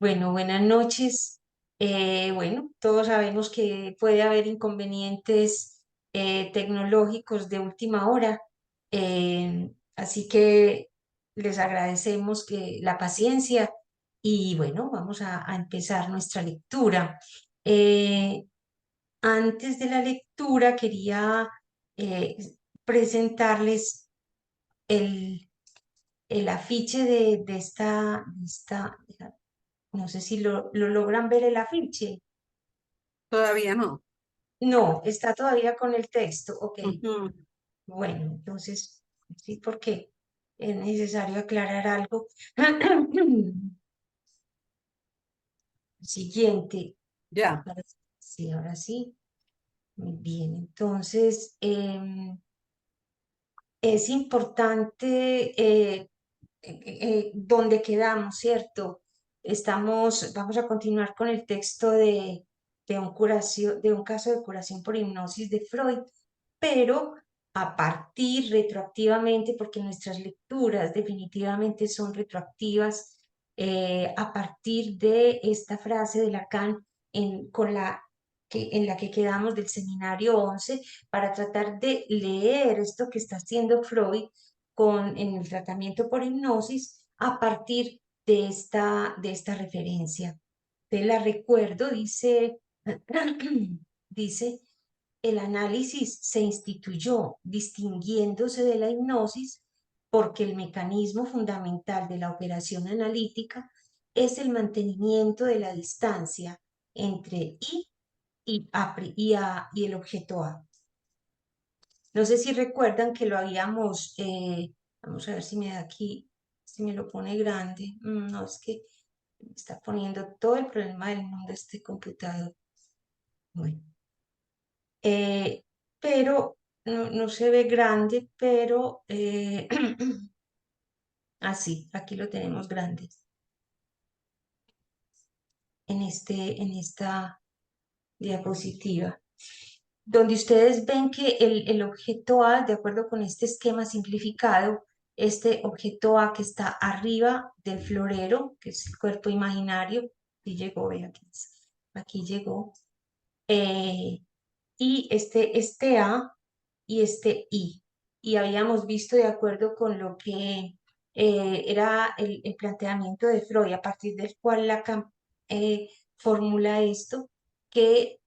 Bueno, buenas noches. Bueno, todos sabemos que puede haber inconvenientes tecnológicos de última hora, así que les agradecemos la paciencia y bueno, vamos a empezar nuestra lectura. Eh, Antes de la lectura quería eh, presentarles el, el afiche de esta. No sé si lo logran ver el afiche. Todavía no. No, está todavía con el texto. Ok, Ujú. bueno, entonces, sí, porque es necesario aclarar algo. Siguiente. Ya, Sí, ahora sí. Muy bien, entonces, es importante donde quedamos, ¿cierto? Vamos a continuar con el texto de un caso de curación por hipnosis de Freud, pero a partir retroactivamente, porque nuestras lecturas definitivamente son retroactivas, a partir de esta frase de Lacan en la que quedamos del seminario 11 para tratar de leer esto que está haciendo Freud en el tratamiento por hipnosis a partir de esta referencia. Te la recuerdo, dice, el análisis se instituyó distinguiéndose de la hipnosis porque el mecanismo fundamental de la operación analítica es el mantenimiento de la distancia entre y el objeto A. No sé si recuerdan que lo habíamos, vamos a ver si me da aquí, si me lo pone grande. No, es que me está poniendo todo el problema del mundo este computador. Bueno, pero no se ve grande, pero así, aquí lo tenemos grande en esta diapositiva, donde ustedes ven que el objeto A, de acuerdo con este esquema simplificado, este objeto A que está arriba del florero, que es el cuerpo imaginario, y llegó, ve aquí llegó, eh, y este A y este I. Y habíamos visto de acuerdo con lo que era el planteamiento de Freud, a partir del cual Lacan formula esto, que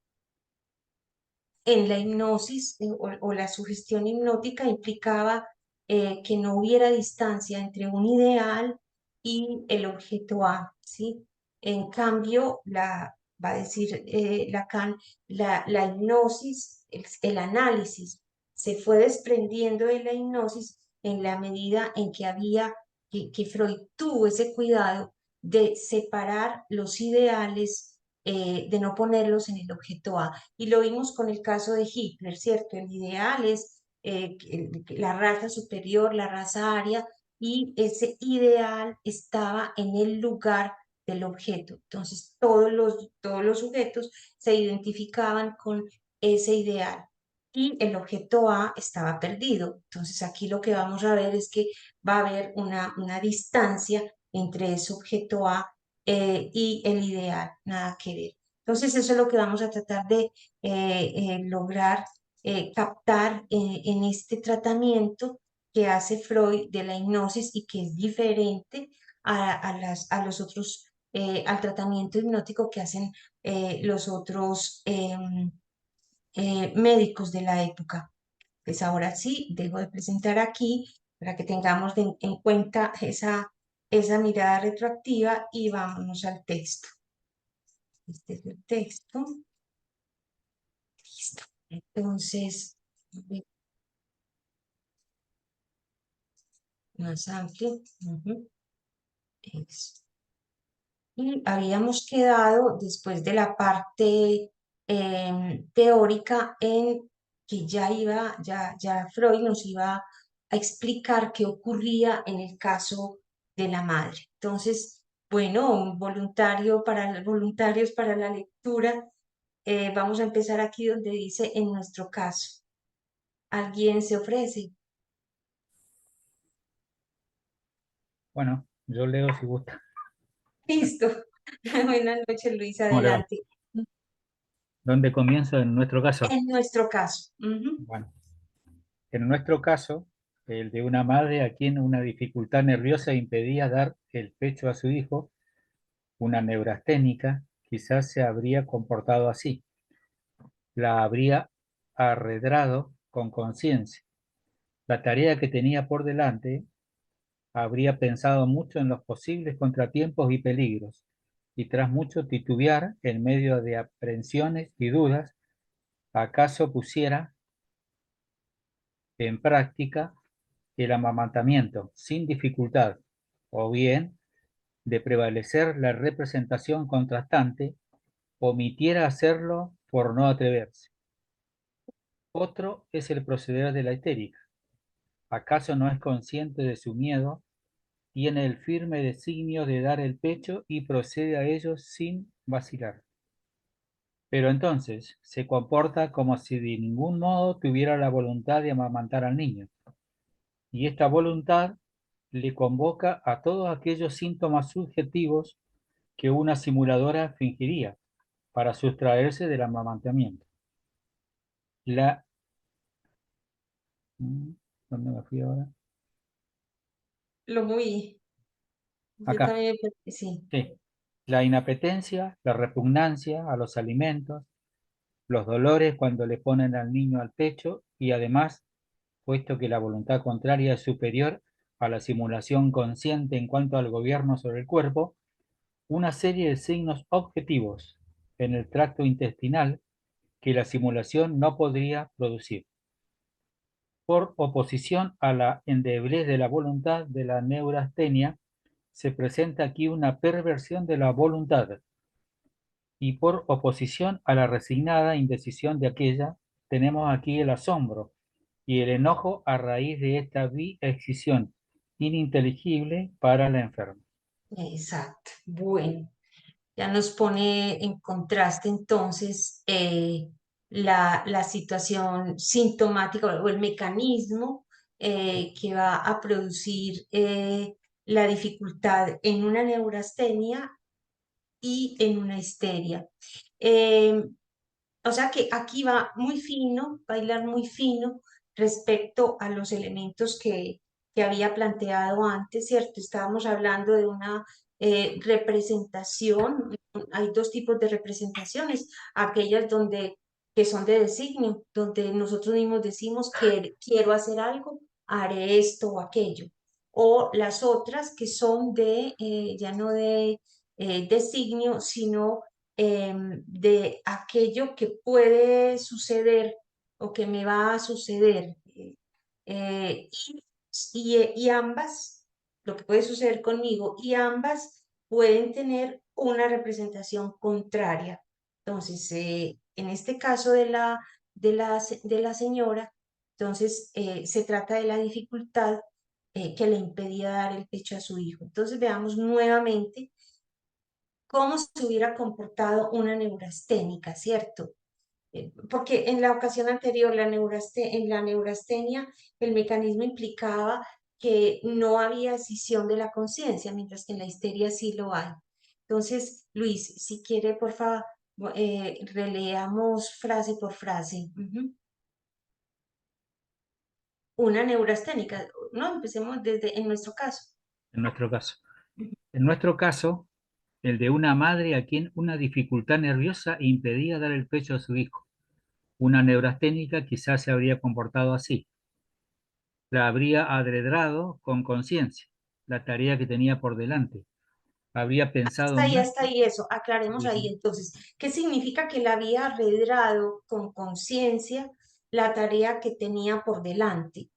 en la hipnosis o la sugestión hipnótica implicaba que no hubiera distancia entre un ideal y el objeto A, ¿sí? En cambio, va a decir Lacan, la hipnosis, el análisis, se fue desprendiendo de la hipnosis en la medida en que que Freud tuvo ese cuidado de separar los ideales, de no ponerlos en el objeto A. Y lo vimos con el caso de Hitler, ¿cierto? El ideal es la raza superior, la raza aria, y ese ideal estaba en el lugar del objeto. Entonces, todos los sujetos se identificaban con ese ideal y el objeto A estaba perdido. Entonces, aquí lo que vamos a ver es que va a haber una distancia entre ese objeto A y el ideal, nada que ver. Entonces, eso es lo que vamos a tratar de lograr captar en este tratamiento que hace Freud de la hipnosis y que es diferente a los otros, al tratamiento hipnótico que hacen los otros médicos de la época. Pues ahora sí, dejo de presentar aquí para que tengamos en cuenta esa mirada retroactiva y vámonos al texto. Este es el texto. Listo. Entonces, más amplio. Eso. Y habíamos quedado después de la parte teórica en que ya Freud nos iba a explicar qué ocurría en el caso de la madre. Entonces, bueno, voluntarios para la lectura, vamos a empezar aquí donde dice en nuestro caso. ¿Alguien se ofrece? Bueno, yo leo si gusta. Listo. Buenas noches, Luis, ¿Cómo le va? adelante. ¿Dónde comienzo en nuestro caso? En nuestro caso, ujú, Bueno, en nuestro caso, el de una madre a quien una dificultad nerviosa impedía dar el pecho a su hijo, una neurasténica, quizás se habría comportado así. La habría arredrado con conciencia. La tarea que tenía por delante habría pensado mucho en los posibles contratiempos y peligros, y tras mucho titubear en medio de aprensiones y dudas, acaso pusiera en práctica el amamantamiento sin dificultad, o bien, de prevalecer la representación contrastante, omitiera hacerlo por no atreverse. Otro es el proceder de la histérica. ¿Acaso no es consciente de su miedo? Tiene el firme designio de dar el pecho y procede a ello sin vacilar. Pero entonces se comporta como si de ningún modo tuviera la voluntad de amamantar al niño. Y esta voluntad le convoca a todos aquellos síntomas subjetivos que una simuladora fingiría para sustraerse del amamantamiento. La, ¿Dónde me fui ahora? lo muy, yo Acá, también, sí, sí. La inapetencia, la repugnancia a los alimentos, los dolores cuando le ponen al niño al pecho y además, puesto que la voluntad contraria es superior a la simulación consciente en cuanto al gobierno sobre el cuerpo, una serie de signos objetivos en el tracto intestinal que la simulación no podría producir. Por oposición a la endeblez de la voluntad de la neurastenia, se presenta aquí una perversión de la voluntad, y por oposición a la resignada indecisión de aquella, tenemos aquí el asombro y el enojo a raíz de esta excisión ininteligible para la enferma. exacto. Bueno, ya nos pone en contraste entonces la situación sintomática o el mecanismo que va a producir la dificultad en una neurastenia y en una histeria. Eh, O sea que aquí va muy fino, bailar muy fino respecto a los elementos que había planteado antes, ¿cierto? Estábamos hablando de una representación, hay dos tipos de representaciones, aquellas donde que son de designio, donde nosotros mismos decimos que quiero hacer algo, haré esto o aquello, o las otras que son de ya no de designio, sino de aquello que puede suceder o que me va a suceder. Eh, y ambas, lo que puede suceder conmigo, y ambas pueden tener una representación contraria. Entonces, en este caso de la señora, entonces se trata de la dificultad que le impedía dar el pecho a su hijo. Entonces, veamos nuevamente cómo se hubiera comportado una neurasténica, ¿cierto? Porque en la ocasión anterior, en la neurastenia, el mecanismo implicaba que no había escisión de la conciencia, mientras que en la histeria sí lo hay. Entonces, Luis, si quiere, por favor, releamos frase por frase. Ujú. Una neurasténica, ¿no? Empecemos desde, en nuestro caso. En nuestro caso. En nuestro caso, el de una madre a quien una dificultad nerviosa impedía dar el pecho a su hijo. Una neurasténica quizás se habría comportado así. La habría adredrado con conciencia, la tarea que tenía por delante. Habría pensado Hasta mucho. ahí eso, aclaremos ahí Bien. entonces, ¿qué significa que la había arredrado con conciencia la tarea que tenía por delante?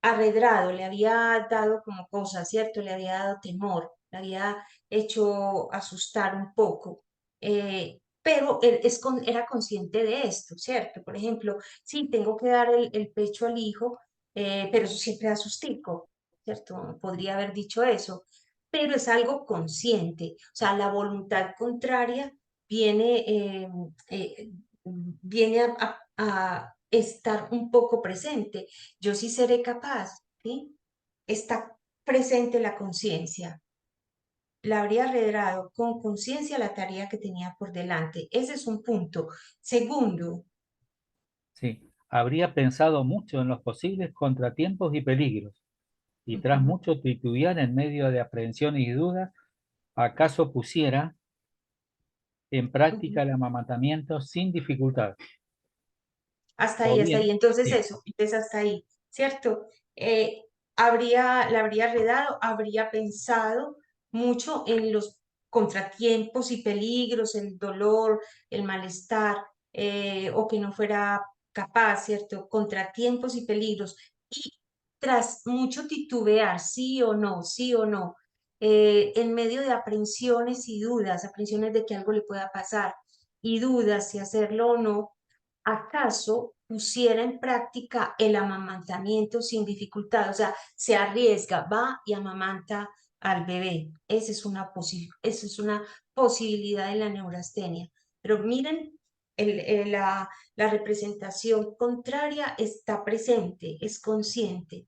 Arredrado, le había dado como cosa, ¿cierto? Le había dado temor, le había hecho asustar un poco, pero él era consciente de esto, ¿cierto? Por ejemplo, sí, tengo que dar el pecho al hijo, pero eso siempre da sustico, ¿cierto? Podría haber dicho eso, pero es algo consciente, o sea, la voluntad contraria viene, eh, viene a estar un poco presente. Yo sí seré capaz, ¿sí? Está presente la conciencia. la habría redrado con conciencia la tarea que tenía por delante. Ese es un punto. Segundo, Sí, habría pensado mucho en los posibles contratiempos y peligros, y tras ujú, mucho titubear en medio de aprehensiones y dudas, acaso pusiera en ujú. práctica el amamantamiento sin dificultad. Hasta O ahí, hasta ahí. bien, Entonces sí, eso, entonces hasta ahí, ¿cierto? La habría redado, habría pensado mucho en los contratiempos y peligros, el dolor, el malestar, o que no fuera capaz, ¿cierto? Contratiempos y peligros. Y tras mucho titubear, sí o no, en medio de aprensiones y dudas, aprensiones de que algo le pueda pasar y dudas si hacerlo o no, ¿acaso pusiera en práctica el amamantamiento sin dificultad? O sea, se arriesga, va y amamanta al bebé. Esa es una posibilidad de la neurastenia. Pero miren, la representación contraria está presente, es consciente.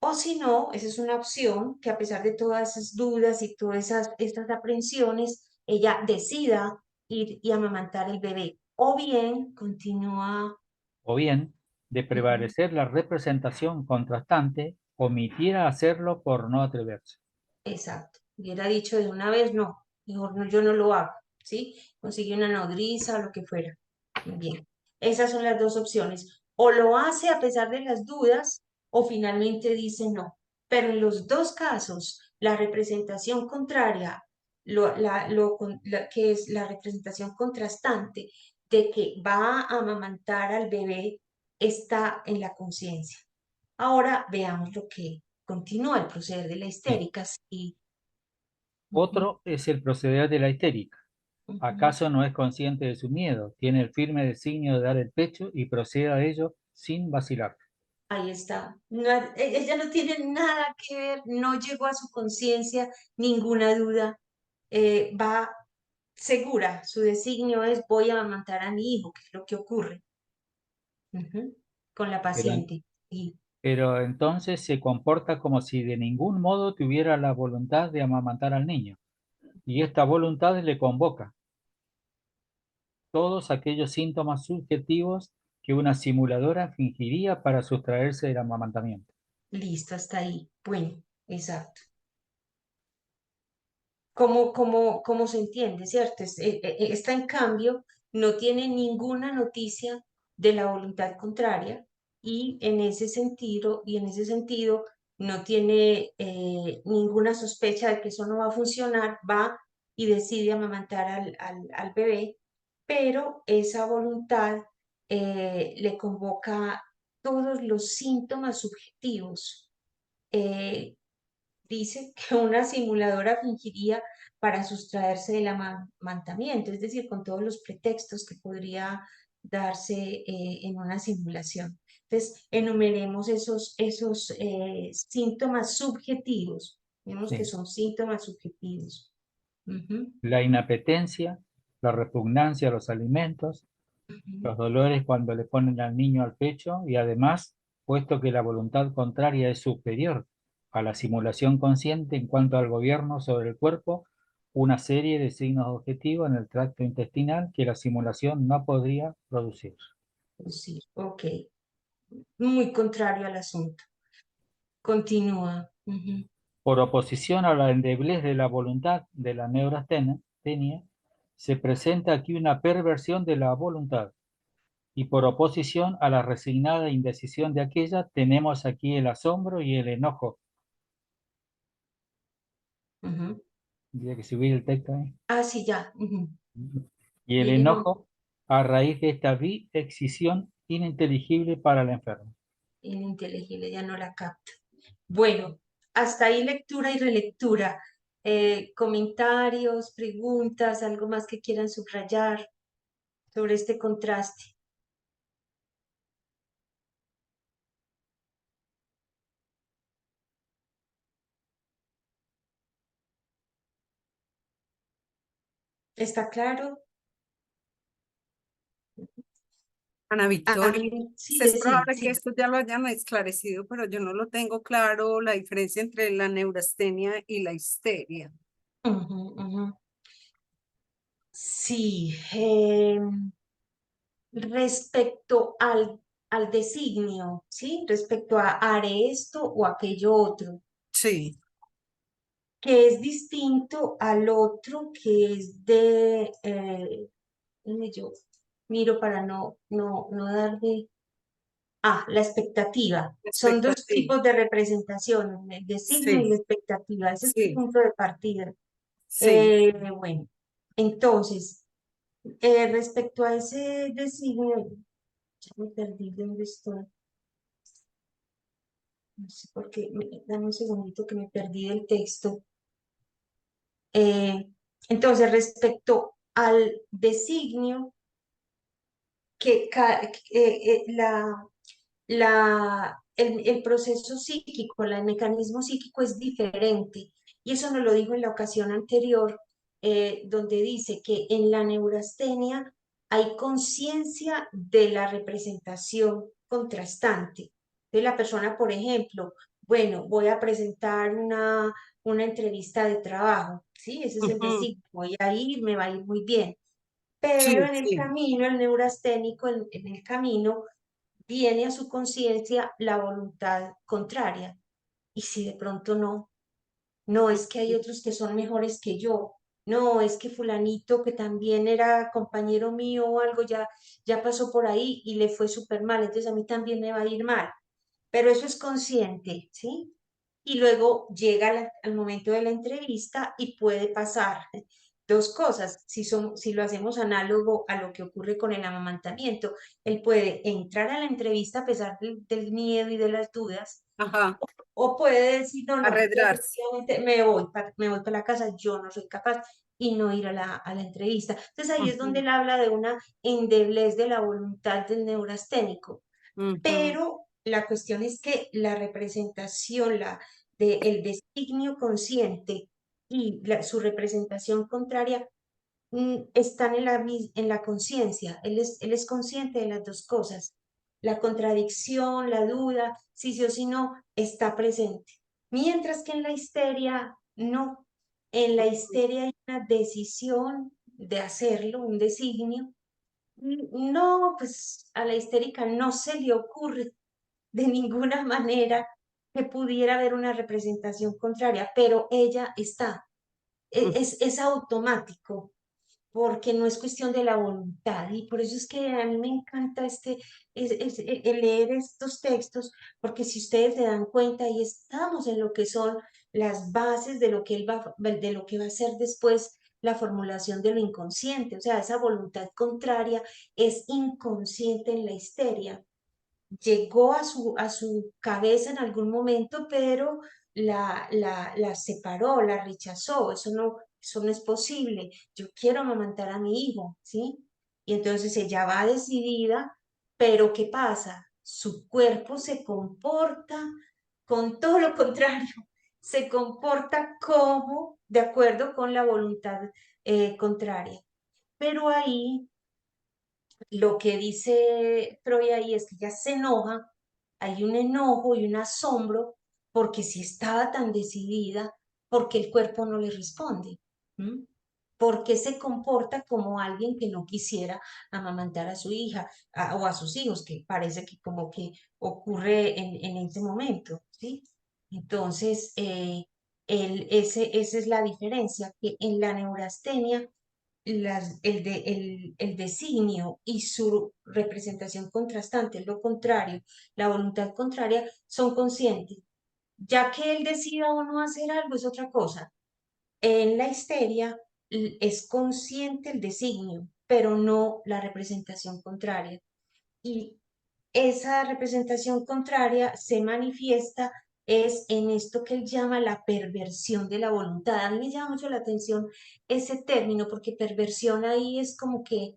O si no, esa es una opción que a pesar de todas esas dudas y todas estas aprensiones, ella decida ir y amamantar el bebé. O bien continúa, o bien, de ujú, prevalecer la representación contrastante, omitiera hacerlo por no atreverse. exacto, hubiera dicho de una vez, no, mejor no, yo no lo hago, ¿sí? Consigue una nodriza o lo que fuera. Bien, esas son las dos opciones. O lo hace a pesar de las dudas o finalmente dice no. Pero en los dos casos, la representación contraria, que es la representación contrastante de que va a amamantar al bebé, está en la conciencia. Ahora veamos lo que continúa el proceder de la Sí. histérica. Sí. Ujú, Otro es el proceder de la histérica. ujú. ¿Acaso no es consciente de su miedo? Tiene el firme designio de dar el pecho y procede a ello sin vacilar. Ahí está. Ella no tiene nada que ver, no llegó a su conciencia ninguna duda. Va segura, su designio es voy a amamantar a mi hijo, que es lo que ocurre, ujú, con la Pero, paciente. Y pero entonces se comporta como si de ningún modo tuviera la voluntad de amamantar al niño, y esta voluntad le convoca todos aquellos síntomas subjetivos que una simuladora fingiría para sustraerse del amamantamiento. listo, hasta ahí. Bueno, exacto. ¿Cómo se entiende, cierto? Esta, en cambio, no tiene ninguna noticia de la voluntad contraria y en ese sentido no tiene ninguna sospecha de que eso no va a funcionar, va y decide amamantar al bebé, pero esa voluntad le convoca todos los síntomas subjetivos. eh, Dice que una simuladora fingiría para sustraerse del amamantamiento, es decir, con todos los pretextos que podría darse en una simulación. Entonces, enumeremos esos síntomas subjetivos. Vemos que Sí. son síntomas subjetivos. Ujú, La inapetencia, la repugnancia a los alimentos, ujú. los dolores cuando le ponen al niño al pecho y además, puesto que la voluntad contraria es superior a la simulación consciente en cuanto al gobierno sobre el cuerpo, una serie de signos objetivos en el tracto intestinal que la simulación no podría producir. Sí, ok, muy contrario al asunto. Continúa. Ujú. Por oposición a la endeblez de la voluntad de la neurastenia, se presenta aquí una perversión de la voluntad, y por oposición a la resignada indecisión de aquella, tenemos aquí el asombro y el enojo. Ujú. Tendría que subir el texto ahí. Ah, sí, ya. Ujú. Y el Mínimo enojo a raíz de esta excisión ininteligible para el enfermo. ininteligible, ya no la capta. Bueno, hasta ahí lectura y relectura. Comentarios, preguntas, algo más que quieran subrayar sobre este contraste. ¿Está claro? Ana Victoria, Sí, es sí, probable que sí. esto ya lo hayan esclarecido, pero yo no lo tengo claro la diferencia entre la neurastenia y la histeria. Ujú, ujú. Sí, respecto al designio, ¿sí? Respecto a haré esto o aquello otro, Sí, que es distinto al otro que es de, yo miro para no darle, la expectativa. Son dos expectativa. tipos de representación, el designio y la Sí, expectativa. Ese es el sí, punto de partida. sí. Bueno, entonces, respecto a ese designio, ya me perdí de dónde estoy. No sé por qué, dame un segundito que me perdí del texto. Eh, entonces, respecto al designio, el proceso psíquico, el mecanismo psíquico es diferente. Y eso nos lo dijo en la ocasión anterior, donde dice que en la neurastenia hay conciencia de la representación contrastante. Entonces, la persona, por ejemplo, bueno, voy a presentar una entrevista de trabajo, ¿sí? Ese es el Ujú, designio, voy a ir, me va a ir muy bien. Pero sí, en el sí. camino, el neurasténico, en el camino, viene a su conciencia la voluntad contraria. Y si de pronto no, no es que hay otros que son mejores que yo, no es que fulanito que también era compañero mío o algo ya pasó por ahí y le fue súper mal, entonces a mí también me va a ir mal. Pero eso es consciente, ¿sí? Y luego llega al momento de la entrevista y puede pasar dos cosas. Si lo hacemos análogo a lo que ocurre con el amamantamiento, él puede entrar a la entrevista a pesar del miedo y de las dudas, Ajá, o puede decir, no, no, arredrarse. definitivamente me voy para la casa, yo no soy capaz y no ir a la entrevista. Entonces ahí es donde Ujú, él habla de una endeblez de la voluntad del neurasténico, ujú, pero la cuestión es que la representación, el designio consciente y su representación contraria están en la conciencia. Él es consciente de las dos cosas. La contradicción, la duda, si sí o si no, está presente. Mientras que en la histeria, no. En la histeria hay una decisión de hacerlo, un designio. No, pues a la histérica no se le ocurre de ninguna manera que pudiera haber una representación contraria, pero ella está, ujú. es automático, porque no es cuestión de la voluntad, y por eso es que a mí me encanta el leer estos textos, porque si ustedes se dan cuenta, ahí estamos en lo que son las bases de lo que de lo que va a ser después la formulación de lo inconsciente, o sea, esa voluntad contraria es inconsciente en la histeria, llegó a su cabeza en algún momento, pero la separó, la rechazó, eso no es posible, yo quiero amamantar a mi hijo, ¿sí? Y entonces ella va decidida, pero ¿qué pasa? Su cuerpo se comporta con todo lo contrario, se comporta como de acuerdo con la voluntad contraria. Pero ahí lo que dice Freud ahí es que ella se enoja, hay un enojo y un asombro porque si estaba tan decidida, porque el cuerpo no le responde. ¿M? ¿Por se comporta como alguien que no quisiera amamantar a su hija o a sus hijos, que parece que como que ocurre en ese momento, ¿sí? Entonces, esa es la diferencia, que en la neurastenia el designio y su representación contrastante, lo contrario, la voluntad contraria, son conscientes. Ya que él decida o no hacer algo es otra cosa. En la histeria es consciente el designio, pero no la representación contraria. Y esa representación contraria se manifiesta es en esto que él llama la perversión de la voluntad. A mí me llama mucho la atención ese término, porque perversión ahí es como que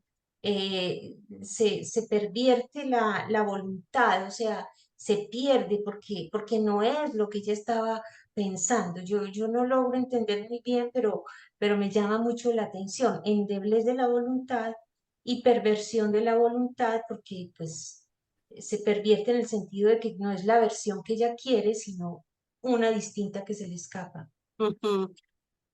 se pervierte la voluntad, o sea, se pierde porque no es lo que ella estaba pensando. Yo no logro entender muy bien, pero me llama mucho la atención. Endeblez de la voluntad y perversión de la voluntad, porque pues se pervierte en el sentido de que no es la versión que ella quiere, sino una distinta que se le escapa. Ujú.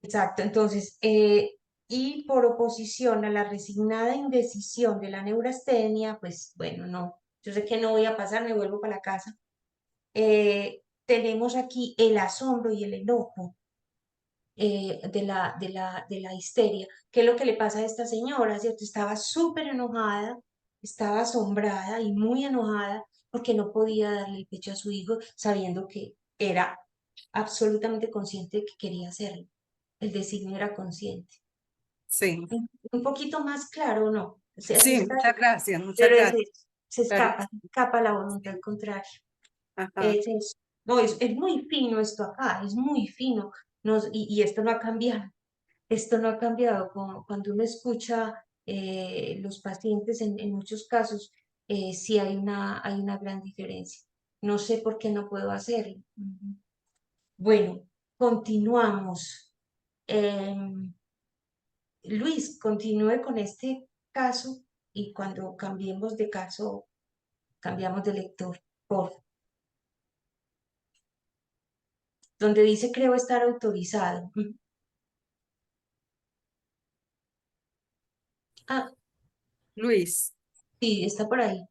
Exacto, entonces, y por oposición a la resignada indecisión de la neurastenia, pues bueno, no, yo sé que no voy a pasar, me vuelvo para la casa. Tenemos aquí el asombro y el enojo de la histeria. ¿Qué es lo que le pasa a esta señora? ¿Cierto? Estaba súper enojada, estaba asombrada y muy enojada porque no podía darle el pecho a su hijo sabiendo que era absolutamente consciente de que quería hacerlo. El designio era consciente. Sí, Un poquito más claro, ¿no? O sea, sí, está, muchas gracias, muchas pero es gracias. eso, se Claro, escapa la voluntad contraria. ajá. Es eso. No, es muy fino esto acá, es muy fino. Y esto no ha cambiado. Esto no ha cambiado. Cuando uno escucha los pacientes, en muchos casos, sí hay una gran diferencia. No sé por qué no puedo hacerlo. Ujú. Bueno, continuamos. Luis, continúe con este caso y cuando cambiemos de caso, cambiamos de lector, por donde dice creo estar autorizado. Ujú. Ah, Luis, sí, está por ahí.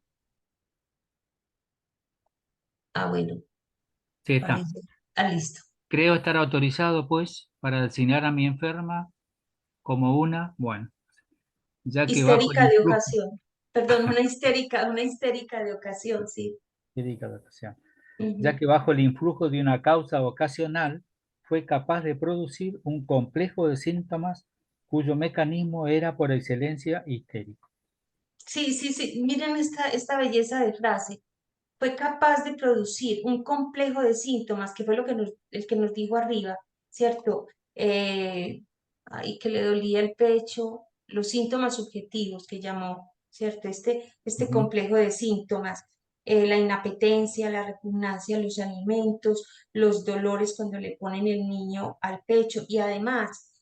Ah, bueno, Sí, está. parece. Ah, listo. Creo estar autorizado, pues, para designar a mi enferma como bueno, ya que bajo el Histérica de influjo, ocasión. Perdón, una histérica de ocasión, sí. médica de ocasión, ya Ujú. que bajo el influjo de una causa ocasional fue capaz de producir un complejo de síntomas cuyo mecanismo era por excelencia histérico. Sí, sí, sí. Miren esta belleza de frase. Fue capaz de producir un complejo de síntomas, que fue el que nos dijo arriba, ¿cierto? Ay, que le dolía el pecho, los síntomas subjetivos que llamó, ¿cierto? Este Ujú. complejo de síntomas, la inapetencia, la repugnancia a los alimentos, los dolores cuando le ponen el niño al pecho y además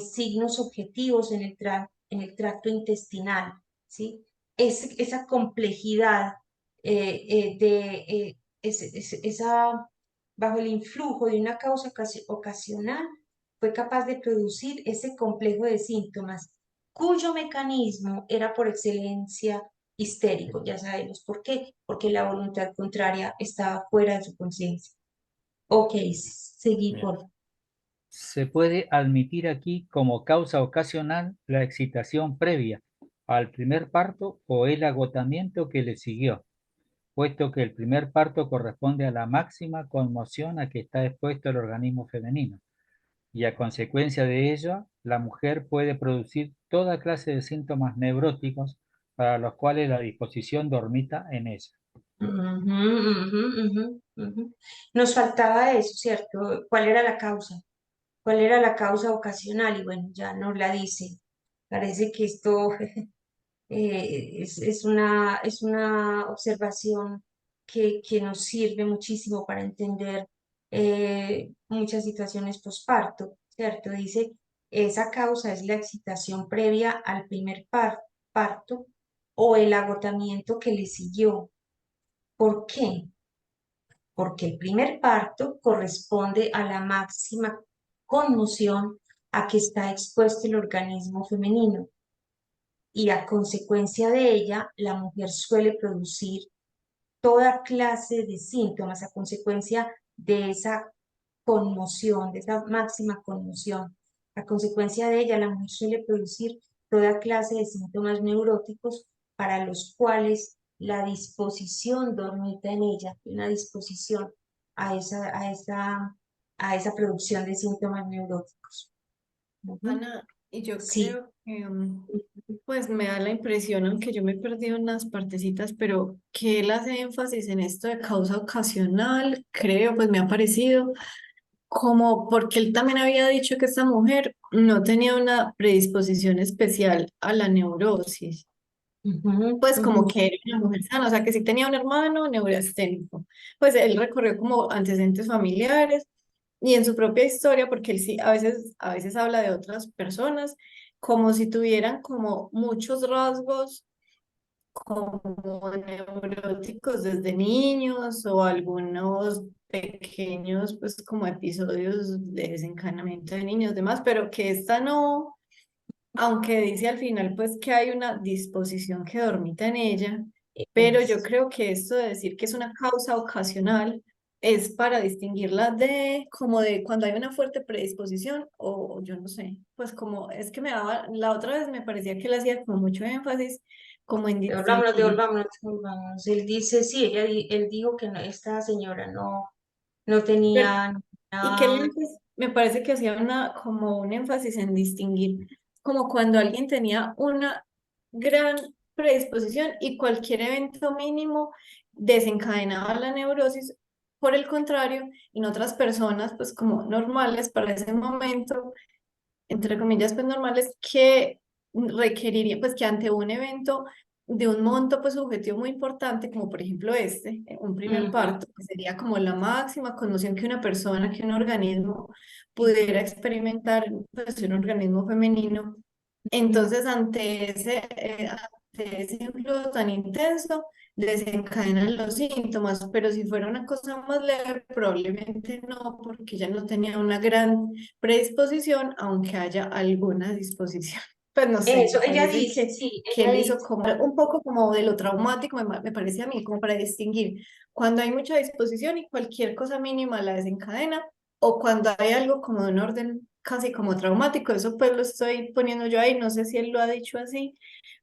signos objetivos en el tracto intestinal, ¿sí? Esa complejidad bajo el influjo de una causa ocasional, fue capaz de producir ese complejo de síntomas cuyo mecanismo era por excelencia histérico. Ya sabemos por qué, porque la voluntad contraria estaba fuera de su conciencia. Ok, seguí Bien. por. Se puede admitir aquí como causa ocasional la excitación previa al primer parto o el agotamiento que le siguió, puesto que el primer parto corresponde a la máxima conmoción a que está expuesto el organismo femenino, y a consecuencia de ello, la mujer puede producir toda clase de síntomas neuróticos para los cuales la disposición dormita en ella. Ujú, ujú, ujú, ujú. Nos faltaba eso, ¿cierto? ¿Cuál era la causa? ¿Cuál era la causa ocasional? Y bueno, ya nos la dice. Parece que esto es una observación que nos sirve muchísimo para entender muchas situaciones posparto, ¿cierto? Dice, esa causa es la excitación previa al primer parto o el agotamiento que le siguió. ¿Por qué? Porque el primer parto corresponde a la máxima conmoción a que está expuesto el organismo femenino y a consecuencia de ella la mujer suele producir toda clase de síntomas a consecuencia de esa conmoción, de esa máxima conmoción. A consecuencia de ella la mujer suele producir toda clase de síntomas neuróticos para los cuales la disposición dormita en ella, una disposición a esa producción de síntomas neuróticos. Ujú. Ana, y yo Sí. creo que, pues me da la impresión, aunque yo me he perdido unas partecitas, pero que él hace énfasis en esto de causa ocasional, creo, pues me ha parecido, como porque él también había dicho que esta mujer no tenía una predisposición especial a la neurosis, Ujú, pues como ujú, que era una mujer sana, o sea que sí tenía un hermano neurasténico, pues él recorrió como antecedentes familiares y en su propia historia, porque él sí a veces habla de otras personas, como si tuvieran como muchos rasgos como neuróticos desde niños o algunos pequeños, pues como episodios de desencadenamiento de niños, demás, pero que esta no, aunque dice al final pues que hay una disposición que dormita en ella, pero yo Es- creo que esto de decir que es una causa ocasional es para distinguirla de como de cuando hay una fuerte predisposición o yo no sé, pues como es que me daba, la otra vez me parecía que le hacía como mucho énfasis como en Devolvámonos, distinguir. devolvámonos, devolvámonos. Él dice, sí, él dijo que esta señora no Pero- tenía y que él nada. me parece que hacía una, como un énfasis en distinguir, como cuando alguien tenía una gran predisposición y cualquier evento mínimo desencadenaba la neurosis. Por el contrario, en otras personas, pues como normales para ese momento, entre comillas, pues normales, que requeriría, pues que ante un evento de un monto pues subjetivo muy importante, como por ejemplo un primer Ujú. parto, que sería como la máxima conmoción que una persona, que un organismo pudiera experimentar, pues un organismo femenino. Entonces, ante ese influjo tan intenso, desencadenan los síntomas, pero si fuera una cosa más leve, probablemente no, porque ya no tenía una gran predisposición, aunque haya alguna disposición. Pues no sé, me Eso, ella parece dice, sí, que ella él hizo dice. como un poco como de lo traumático, me parece a mí, como para distinguir cuando hay mucha disposición y cualquier cosa mínima la desencadena, o cuando hay algo como de un orden casi como traumático, eso pues lo estoy poniendo yo ahí, no sé si él lo ha dicho así,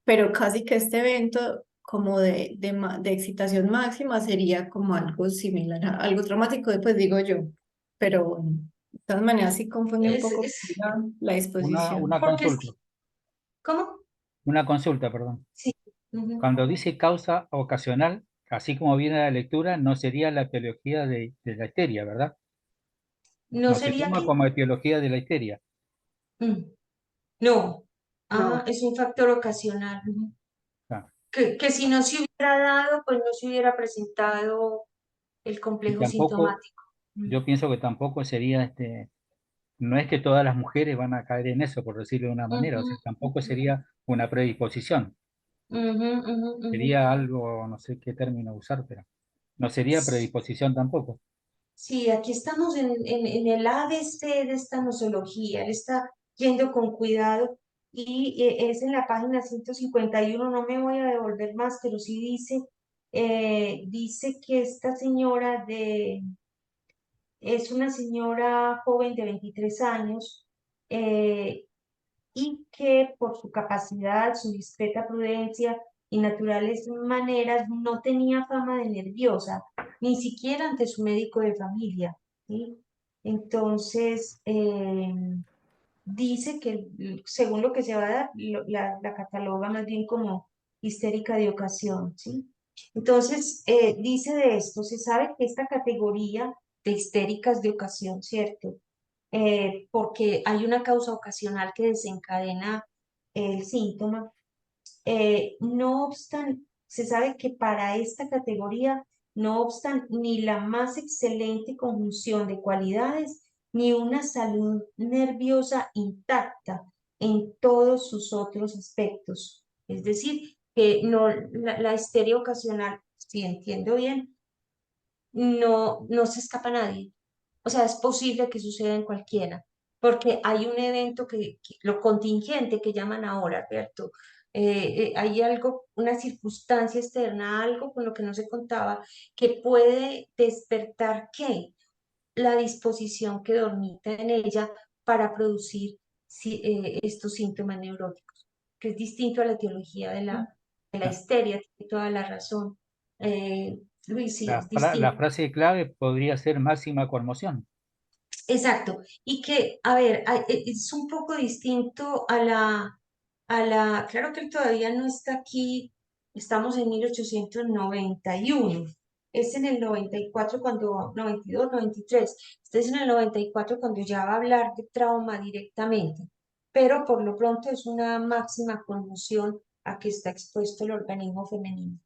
pero casi que este evento como de excitación máxima sería como algo similar a algo traumático, después digo yo, pero bueno, de todas maneras sí confunde un Es, poco es, la disposición. porque es que, ¿cómo? Una consulta, perdón. Sí. Ujú. Cuando dice causa ocasional, así como viene la lectura, no sería la etiología de la histeria, ¿verdad? ¿No No se sería toma que? como etiología de la histeria. Mm, no. Ah, No, es un factor ocasional. Ujú. Ah, Que si no se hubiera dado, pues no se hubiera presentado el y complejo tampoco, sintomático. Mm, yo pienso que tampoco sería no es que todas las mujeres van a caer en eso, por decirlo de una manera, o ujú, sea, tampoco sería una predisposición, ujú, ujú, ujú. sería algo, no sé qué término usar, pero no sería predisposición tampoco. Sí, aquí estamos en el ABC de esta nosología. Él está yendo con cuidado y es en la página 151. No me voy a devolver más, pero sí dice que esta señora es una señora joven de 23 años, eh, y que por su capacidad, su discreta prudencia y naturales maneras no tenía fama de nerviosa, ni siquiera ante su médico de familia, ¿sí? Entonces, dice que según lo que se va a dar, la cataloga más bien como histérica de ocasión, ¿sí? Entonces, dice de esto, se sabe que esta categoría de histéricas de ocasión, ¿cierto? Porque hay una causa ocasional que desencadena el síntoma. No obstante, se sabe que para esta categoría, no obstante, ni la más excelente conjunción de cualidades, ni una salud nerviosa intacta en todos sus otros aspectos. Es decir, que no, la histeria ocasional, si entiendo bien, no se escapa nadie. O sea, es posible que suceda en cualquiera, porque hay un evento lo contingente que llaman ahora, ¿cierto? Hay algo, una circunstancia externa, algo con lo que no se contaba, que puede despertar ¿qué? La disposición que dormita en ella para producir estos síntomas neuróticos, que es distinto a la etiología de la Ah, histeria, tiene toda la razón. Luis, sí, es la distinto. frase clave podría ser máxima conmoción. Exacto, y que, a ver, es un poco distinto claro que él todavía no está aquí, estamos en 1891, es en el 94 cuando, 92, 93, este es en el 94 cuando ya va a hablar de trauma directamente, pero por lo pronto es una máxima conmoción a que está expuesto el organismo femenino.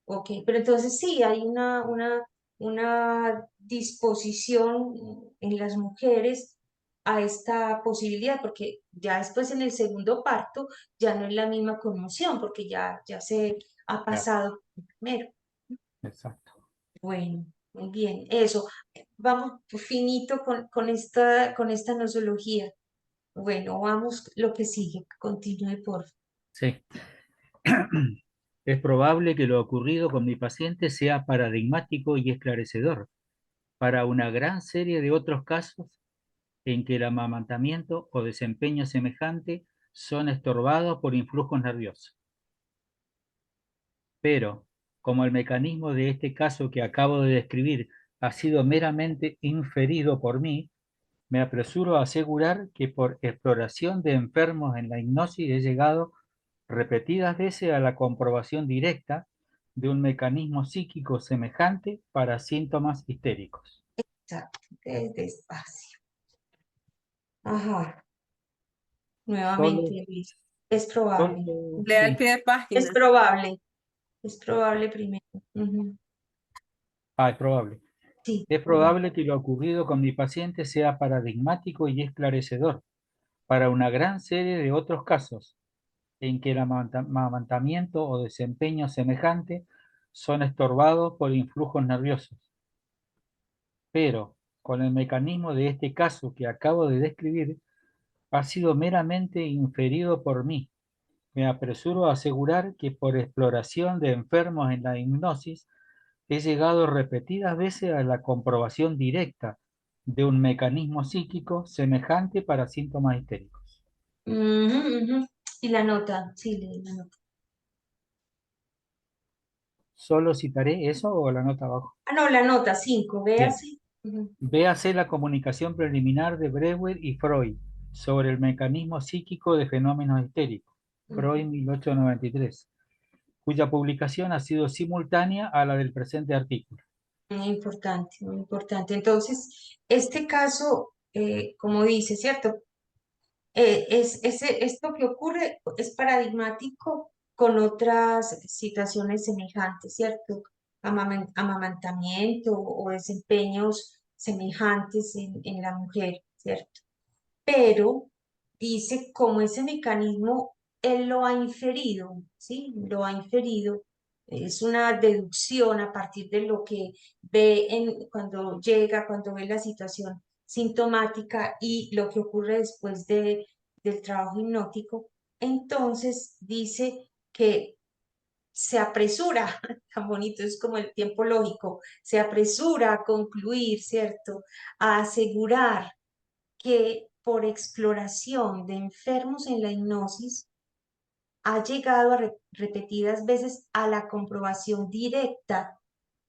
Ok, pero entonces sí, hay una disposición en las mujeres a esta posibilidad, porque ya después en el segundo parto ya no es la misma conmoción, porque ya se ha Claro, pasado primero. exacto. Bueno, muy bien, eso. Vamos finito con esta nosología. Bueno, vamos lo que sigue. Continúe, por favor. Sí. Es probable que lo ocurrido con mi paciente sea paradigmático y esclarecedor para una gran serie de otros casos en que el amamantamiento o desempeño semejante son estorbados por influjos nerviosos. Pero, como el mecanismo de este caso que acabo de describir ha sido meramente inferido por mí, me apresuro a asegurar que por exploración de enfermos en la hipnosis he llegado repetidas veces a la comprobación directa de un mecanismo psíquico semejante para síntomas histéricos. Exacto, despacio. Ajá, nuevamente, Solo, Luis. Es probable. solo, Lea al sí. pie de Es página. probable. Es probable primero. Ujú. Es probable. Sí, Es probable que lo ocurrido con mi paciente sea paradigmático y esclarecedor para una gran serie de otros casos en que el amamantamiento o desempeño semejante son estorbados por influjos nerviosos. Pero, con el mecanismo de este caso que acabo de describir, ha sido meramente inferido por mí. Me apresuro a asegurar que por exploración de enfermos en la hipnosis he llegado repetidas veces a la comprobación directa de un mecanismo psíquico semejante para síntomas histéricos. ujú, ujú. Y la nota, sí, lee la nota. ¿Solo citaré eso o la nota abajo? Ah, no, la nota 5, Bien. véase. Ujú, Véase la comunicación preliminar de Breuer y Freud sobre el mecanismo psíquico de fenómenos histéricos, Freud ujú. 1893, cuya publicación ha sido simultánea a la del presente artículo. Muy importante, muy importante. Entonces, este caso, como dice, ¿cierto? Esto que ocurre es paradigmático con otras situaciones semejantes, ¿cierto? Amamantamiento o desempeños semejantes en la mujer, ¿cierto? Pero dice como ese mecanismo él lo ha inferido, ¿sí? Lo ha inferido. Es una deducción a partir de lo que ve cuando llega, cuando ve la situación sintomática y lo que ocurre después del trabajo hipnótico. Entonces dice que se apresura, tan bonito, es como el tiempo lógico, se apresura a concluir, ¿cierto? A asegurar que por exploración de enfermos en la hipnosis ha llegado repetidas veces a la comprobación directa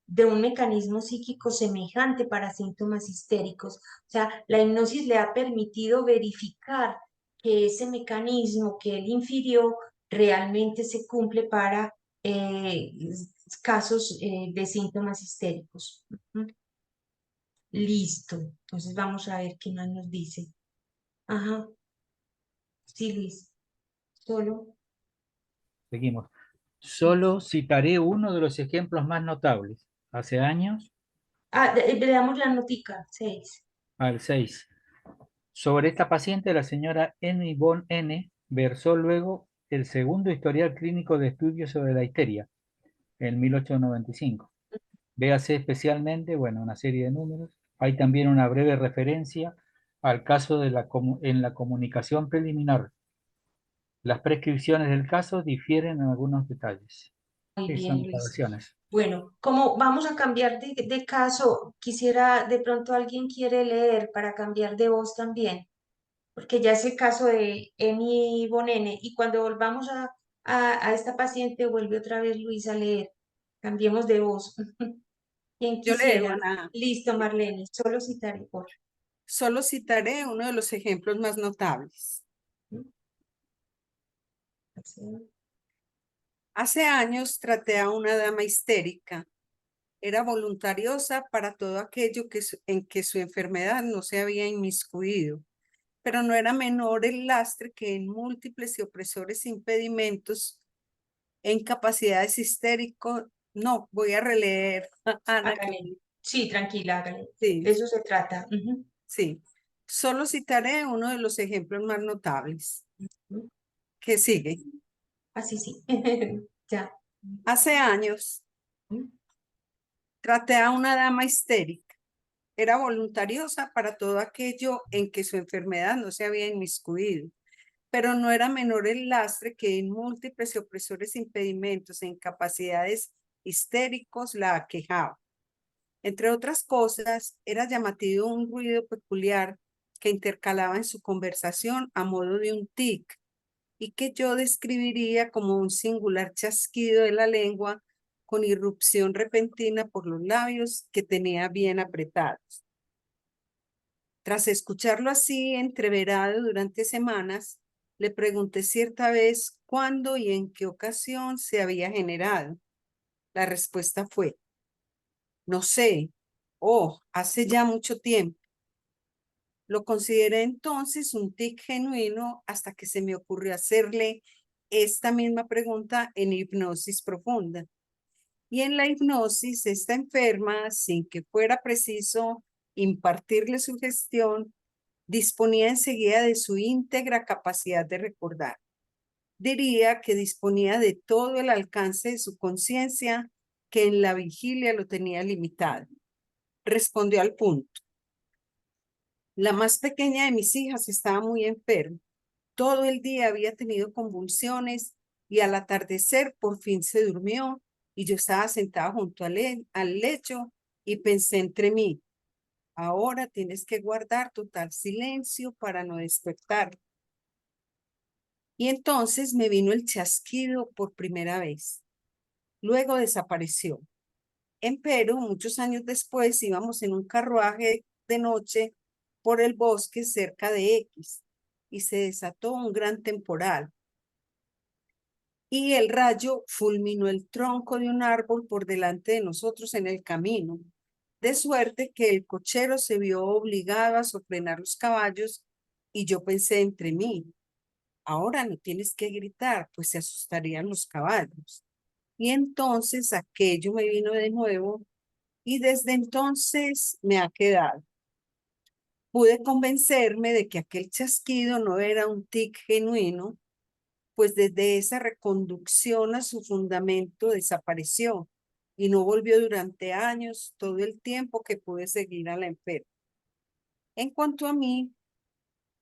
de un mecanismo psíquico semejante para síntomas histéricos. O sea, la hipnosis le ha permitido verificar que ese mecanismo que él infirió realmente se cumple para casos de síntomas histéricos. Ujú. Listo. Entonces vamos a ver qué más nos dice. Ajá. Sí, Luis. Solo. Seguimos. Solo citaré uno de los ejemplos más notables. Hace años, Ah, le damos la notica, 6. al 6. Sobre esta paciente, la señora N. von N. versó luego el segundo historial clínico de estudios sobre la histeria, en 1895. Véase especialmente, bueno, una serie de números. Hay también una breve referencia al caso en la comunicación preliminar. Las prescripciones del caso difieren en algunos detalles. Muy Sí, bien, son Luis. grabaciones. Bueno, como vamos a cambiar de caso, quisiera, de pronto alguien quiere leer para cambiar de voz también, porque ya es el caso de Emi Bonene, y cuando volvamos a esta paciente, vuelve otra vez Luis a leer. Cambiemos de voz. ¿Quién Yo leo, quisiera? Ana. Listo, Marlene, solo citaré por. Solo citaré uno de los ejemplos más notables. Hace años traté a una dama histérica. Era voluntariosa para todo aquello en que su enfermedad no se había inmiscuido, pero no era menor el lastre que en múltiples y opresores impedimentos e incapacidades histéricos. No, voy a releer, Ana, Hágale. Sí, tranquila, hágale. sí, De eso se trata. Ujú. sí. Solo citaré uno de los ejemplos más notables. Ujú. Que sigue. Así sí. Ya. Hace años Ujú. traté a una dama histérica. Era voluntariosa para todo aquello en que su enfermedad no se había inmiscuido, pero no era menor el lastre que en múltiples y opresores impedimentos e incapacidades histéricos la aquejaba. Entre otras cosas, era llamativo un ruido peculiar que intercalaba en su conversación a modo de un tic y que yo describiría como un singular chasquido de la lengua con irrupción repentina por los labios que tenía bien apretados. Tras escucharlo así, entreverado durante semanas, le pregunté cierta vez cuándo y en qué ocasión se había generado. La respuesta fue, no sé, hace ya mucho tiempo. Lo consideré entonces un tic genuino hasta que se me ocurrió hacerle esta misma pregunta en hipnosis profunda. Y en la hipnosis, esta enferma, sin que fuera preciso impartirle sugestión, disponía enseguida de su íntegra capacidad de recordar. Diría que disponía de todo el alcance de su conciencia, que en la vigilia lo tenía limitado. Respondió al punto. La más pequeña de mis hijas estaba muy enferma. Todo el día había tenido convulsiones y al atardecer por fin se durmió y yo estaba sentada junto al lecho y pensé entre mí, ahora tienes que guardar total silencio para no despertar. Y entonces me vino el chasquido por primera vez. Luego desapareció. Empero, muchos años después íbamos en un carruaje de noche por el bosque cerca de X y se desató un gran temporal. Y el rayo fulminó el tronco de un árbol por delante de nosotros en el camino, de suerte que el cochero se vio obligado a sofrenar los caballos y yo pensé entre mí, ahora no tienes que gritar, pues se asustarían los caballos. Y entonces aquello me vino de nuevo y desde entonces me ha quedado. Pude convencerme de que aquel chasquido no era un tic genuino, pues desde esa reconducción a su fundamento desapareció y no volvió durante años, todo el tiempo que pude seguir a la enferma. En cuanto a mí,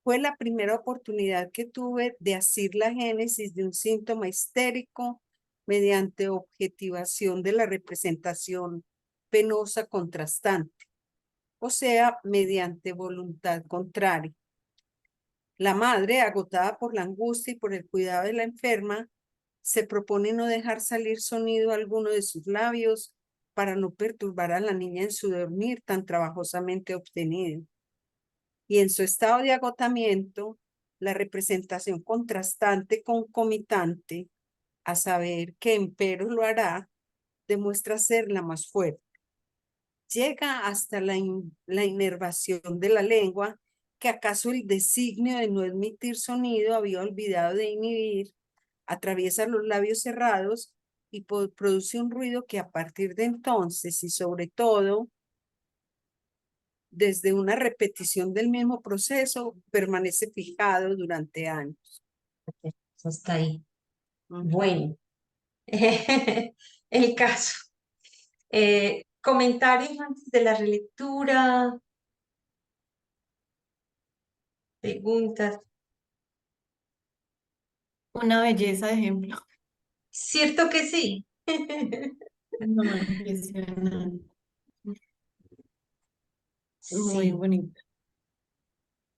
fue la primera oportunidad que tuve de asir la génesis de un síntoma histérico mediante objetivación de la representación penosa contrastante, o sea, mediante voluntad contraria. La madre, agotada por la angustia y por el cuidado de la enferma, se propone no dejar salir sonido alguno de sus labios para no perturbar a la niña en su dormir tan trabajosamente obtenido. Y en su estado de agotamiento, la representación contrastante concomitante, a saber que empero lo hará, demuestra ser la más fuerte. Llega hasta la inervación de la lengua, que acaso el designio de no emitir sonido había olvidado de inhibir, atraviesa los labios cerrados y produce un ruido que a partir de entonces y sobre todo desde una repetición del mismo proceso permanece fijado durante años. Hasta ahí. Ujú. Bueno, el caso. Comentarios antes de la relectura, preguntas. Una belleza de ejemplo. ¿Cierto que sí? No, impresionante. Muy Sí, bonito.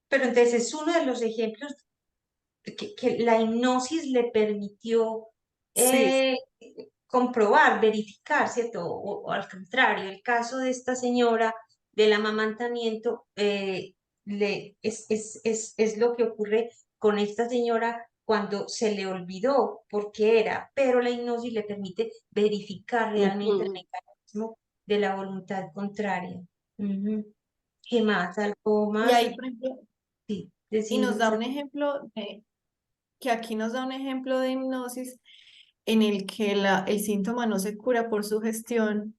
pero entonces es uno de los ejemplos que la hipnosis le permitió Sí, eh, comprobar, verificar, ¿cierto? O al contrario, el caso de esta señora del amamantamiento es lo que ocurre con esta señora cuando se le olvidó por qué era, pero la hipnosis le permite verificar realmente el ujú. mecanismo de la voluntad contraria. Ujú. ¿Qué más? ¿Algo Y más? ahí, por ejemplo, Sí, y nos da decimos. un ejemplo que aquí nos da un ejemplo de hipnosis en el que el síntoma no se cura por sugestión,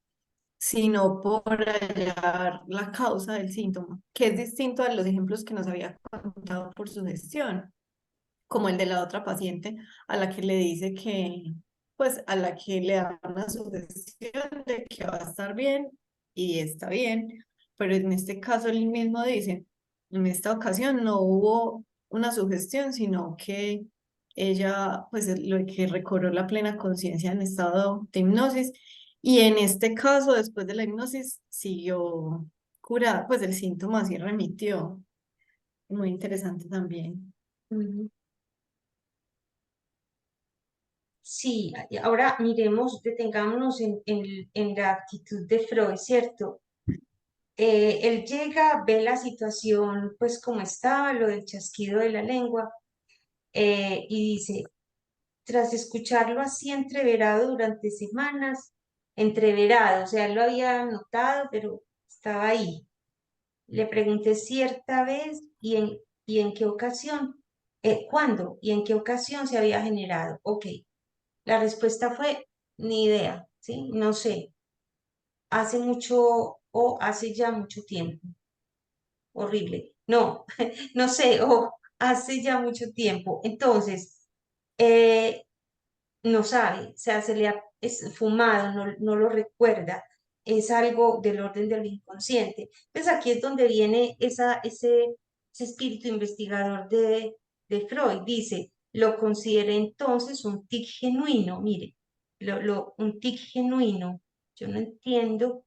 sino por hallar la causa del síntoma, que es distinto a los ejemplos que nos había contado por sugestión, como el de la otra paciente a la que le dice que, pues a la que le da una sugestión de que va a estar bien y está bien, pero en este caso él mismo dice, en esta ocasión no hubo una sugestión, sino que ella, pues lo que recobró la plena conciencia en estado de hipnosis y en este caso, después de la hipnosis, siguió curada, pues el síntoma sí remitió. Muy interesante también. Ujú. Sí, y ahora miremos, detengámonos en la actitud de Freud, ¿cierto? Él llega, ve la situación pues como estaba, lo del chasquido de la lengua, y dice, tras escucharlo así entreverado durante semanas, entreverado, o sea, él lo había notado, pero estaba ahí. Le pregunté cierta vez y en qué ocasión, cuándo y en qué ocasión se había generado. Ok, la respuesta fue ni idea, ¿sí? No sé, hace mucho o hace ya mucho tiempo. Horrible. No, no sé, o hace ya mucho tiempo. Entonces, eh, no sabe, o sea, se le ha fumado, no lo recuerda, es algo del orden del inconsciente. Pues aquí es donde viene ese espíritu investigador de Freud. Dice, lo consideré entonces un tic genuino, mire, un tic genuino. Yo no entiendo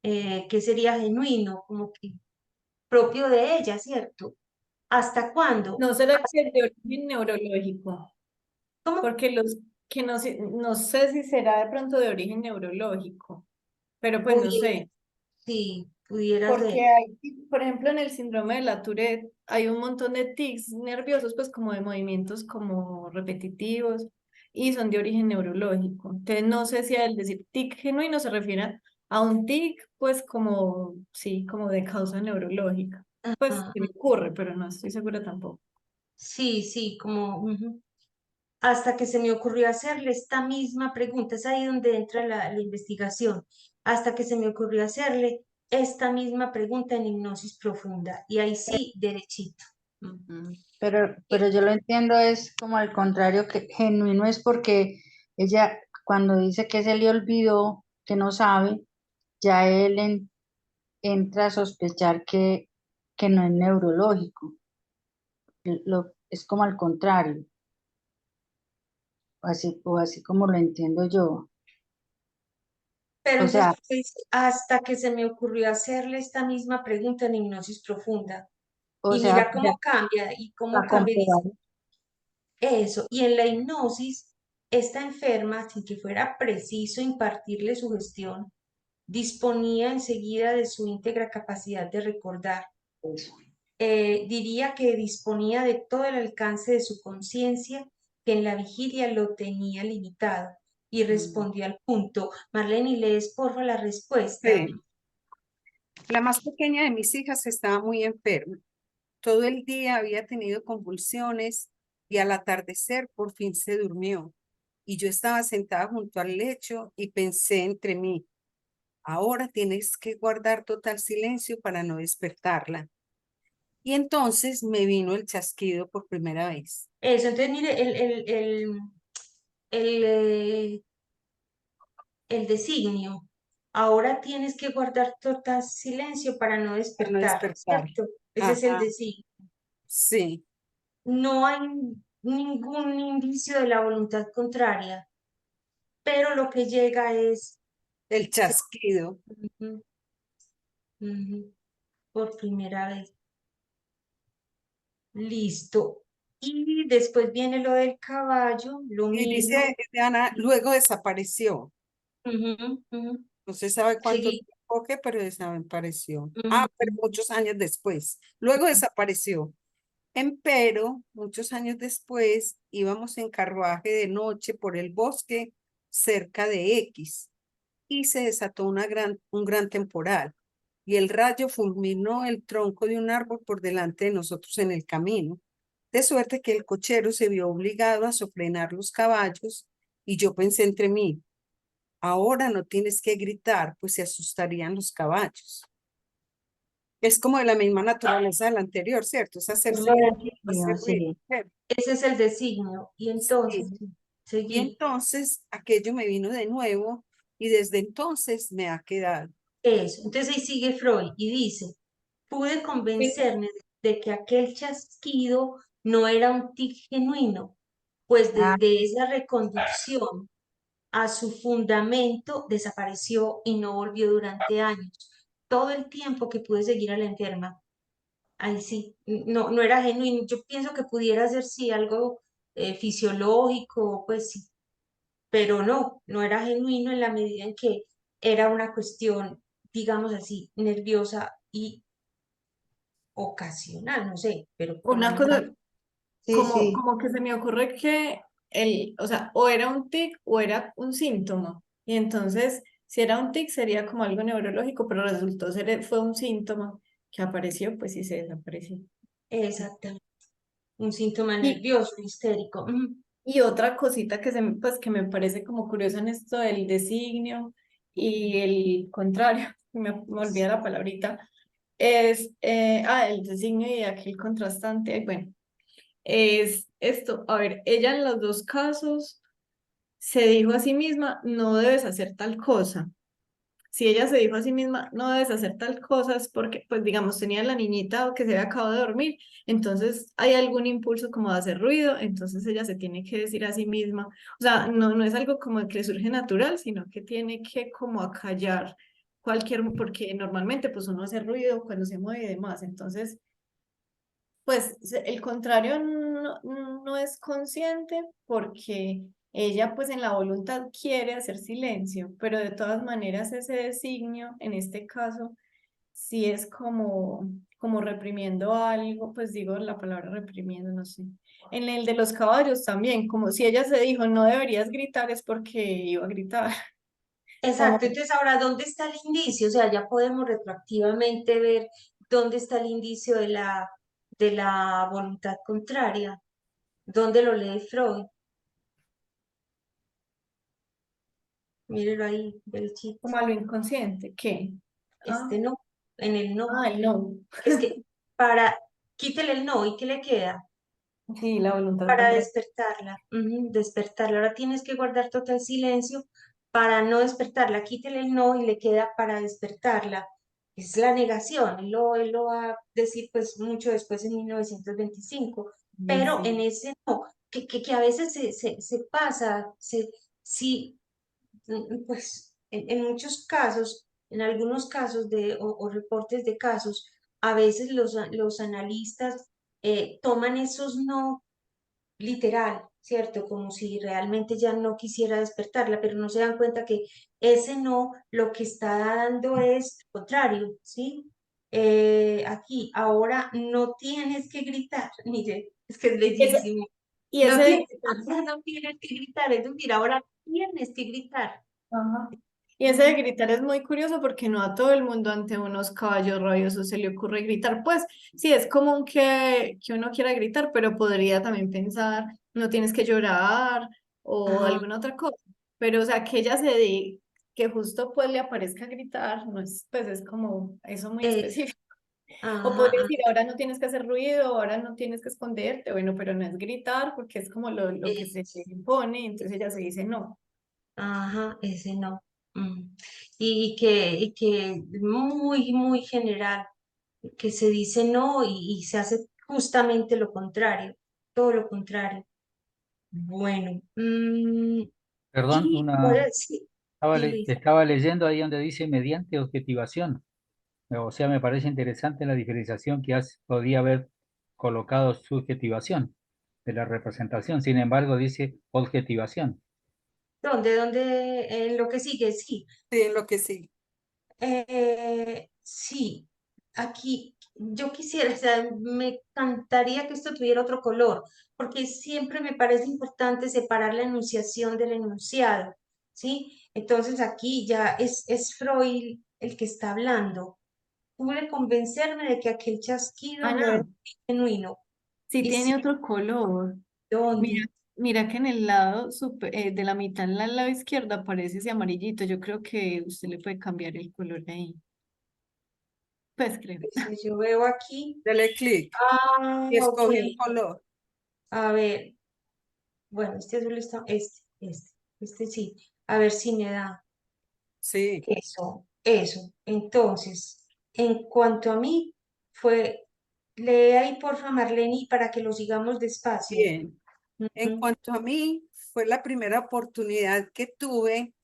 qué sería genuino, como que propio de ella, ¿cierto? ¿Hasta cuándo? ¿No será que es de origen neurológico? ¿Cómo Porque los que no sé si será de pronto de origen neurológico, pero pues no pudiera, sé. sí, pudiera Porque ser? hay, por ejemplo, en el síndrome de la Tourette hay un montón de tics nerviosos, pues como de movimientos como repetitivos y son de origen neurológico. Entonces no sé si al decir tic genuino se refiere a un tic, pues como, sí, como de causa neurológica. Pues Ajá. se me ocurre, pero no estoy segura tampoco. Sí, sí, como hasta que se me ocurrió hacerle esta misma pregunta, es ahí donde entra la investigación, hasta que se me ocurrió hacerle esta misma pregunta en hipnosis profunda, y ahí sí, derechito. Ujú. Pero yo lo entiendo es como al contrario, que genuino es porque ella cuando dice que se le olvidó, que no sabe, ya entra a sospechar que no es neurológico. Es como al contrario, o así como lo entiendo yo. Pero O entonces, sea, ¿por qué dice, hasta que se me ocurrió hacerle esta misma pregunta en hipnosis profunda? o Y sea, mira cómo cambia, y cómo para cambia, y dice, comprobar. eso, y en la hipnosis, esta enferma, sin que fuera preciso impartirle su gestión, disponía enseguida de su íntegra capacidad de recordar. Eso. Diría que disponía de todo el alcance de su conciencia, que en la vigilia lo tenía limitado, y Mm. respondía al punto. Marlene, lees porfa la respuesta. Sí. La más pequeña de mis hijas estaba muy enferma. Todo el día había tenido convulsiones y al atardecer por fin se durmió. Y yo estaba sentada junto al lecho y pensé entre mí, ahora tienes que guardar total silencio para no despertarla. Y entonces me vino el chasquido por primera vez. Eso, entonces mire, el, eh, el designio. Ahora tienes que guardar total silencio para no Para no despertar, despertar. ¿cierto? Ese es el Ajá, designio. sí, No hay ningún indicio de la voluntad contraria, pero lo que llega es, el chasquido. ujú, ujú, por primera vez. Listo. Y después viene lo del caballo, lo Y mismo. dice Ana, luego desapareció. Ujú, ujú. No se sabe cuánto Seguí. tiempo que, pero desapareció. Ah, pero Ujú. muchos años después. Luego desapareció. Empero, muchos años después, íbamos en carruaje de noche por el bosque cerca de X y se desató un gran temporal y el rayo fulminó el tronco de un árbol por delante de nosotros en el camino, de suerte que el cochero se vio obligado a sofrenar los caballos y yo pensé entre mí, ahora no tienes que gritar, pues se asustarían los caballos. Es como de la misma naturaleza del anterior, ¿cierto? Es hacer Lo silencio, designio, hacer ruido, sí. ¿cierto? Ese es el designio. Y entonces, Sí. sí, Y seguí. entonces aquello me vino de nuevo y desde entonces me ha quedado. Eso. Entonces ahí sigue Freud y dice, pude convencerme de que aquel chasquido no era un tic genuino, pues Ah, desde esa reconducción a su fundamento desapareció y no volvió durante años. Todo el tiempo que pude seguir a la enferma. Ahí sí, no, no era genuino. Yo pienso que pudiera ser sí algo fisiológico, pues sí, pero no, no era genuino en la medida en que era una cuestión, digamos así, nerviosa y ocasional, no sé, pero por lo Una menos cosa, sí, sí. como que se me ocurre que o sea, o era un tic o era un síntoma. Y entonces, si era un tic, sería como algo neurológico, pero resultó ser, fue un síntoma que apareció, pues sí se desapareció. exactamente un síntoma Y, nervioso, histérico. y otra cosita que, pues, que me parece como curiosa en esto del designio y el contrario, me olvida la palabrita, es, el designio y aquel contrastante, bueno, es esto, a ver, ella en los dos casos se dijo a sí misma, no debes hacer tal cosa. Si ella se dijo a sí misma, no debes hacer tal cosa, es porque, pues digamos, tenía la niñita que se había acabado de dormir, entonces hay algún impulso como de hacer ruido, entonces ella se tiene que decir a sí misma, o sea, no, no es algo como que le surge natural, sino que tiene que como acallar cualquier, porque normalmente pues uno hace ruido cuando se mueve y demás, entonces pues el contrario no, no es consciente porque ella pues en la voluntad quiere hacer silencio, pero de todas maneras ese designio, en este caso, sí es como reprimiendo algo, pues digo la palabra reprimiendo, no sé. En el de los caballos también, como si ella se dijo no deberías gritar es porque iba a gritar. Como Exacto, entonces ahora, ¿dónde está el indicio? O sea, ya podemos retroactivamente ver dónde está el indicio de la voluntad contraria, dónde lo lee Freud. Mírelo ahí, Belchit. como a lo inconsciente, ¿qué? Ah, Este no, en el no. el no. Es que para, quítele el no y ¿qué le queda? Sí, la voluntad Para contraria. despertarla, despertarla. Ahora tienes que guardar total silencio para no despertarla. Quítele el no y le queda para despertarla. Es la negación. Él lo va a decir pues mucho después en 1925. Pero en Sí. ese no, que a veces se pasa, sí, pues en muchos casos, en algunos casos o reportes de casos, a veces los analistas toman esos no literal, ¿cierto? Como si realmente ya no quisiera despertarla, pero no se dan cuenta que ese no lo que está dando es lo contrario, ¿sí? Aquí, ahora no tienes que gritar, mire, es que es Ese, bellísimo. y No ese, tienes, ya no tienes que gritar, es decir, ahora tienes que gritar. ajá. Y ese de Ujú. gritar es muy curioso porque no a todo el mundo ante unos caballos rabiosos se le ocurre gritar. Pues sí, es común que uno quiera gritar, pero podría también pensar, no tienes que llorar o Ajá, alguna otra cosa. Pero, o sea, que ella se diga, que justo pues le aparezca gritar, no es, pues es como eso muy eso, específico. O ajá, podría decir, ahora no tienes que hacer ruido, ahora no tienes que esconderte, bueno, pero no es gritar porque es como lo que se eso. impone, entonces ella se dice no. Ajá, ese no. Y que es muy, muy general, que se dice no y se hace justamente lo contrario, todo lo contrario. Bueno, Perdón, y ahora sí, dile, estaba leyendo ahí donde dice mediante objetivación. O sea, me parece interesante la diferenciación que podía haber colocado subjetivación de la representación. Sin embargo, dice objetivación. ¿dónde, en lo que sigue? Sí, Sí, en lo que sí. sí, aquí yo quisiera, o sea, me encantaría que esto tuviera otro color, porque siempre me parece importante separar la enunciación del enunciado, ¿sí? Entonces aquí ya es Freud el que está hablando. Pude convencerme de que aquel chasquido no era Ana, genuino. sí Y tiene sí, otro color. Mira, ¿dónde? Mira que en el lado de la mitad, en el lado izquierdo, aparece ese amarillito. Yo creo que usted le puede cambiar el color ahí. Pues creo. Entonces yo veo aquí, Dele clic y ok, escoge un color. a ver, bueno, este azul está, este sí, a ver si me da Sí, eso. Entonces, en cuanto a mí, lee ahí porfa Marlene para que lo sigamos despacio. bien. En Ujú. cuanto a mí, fue la primera oportunidad que tuve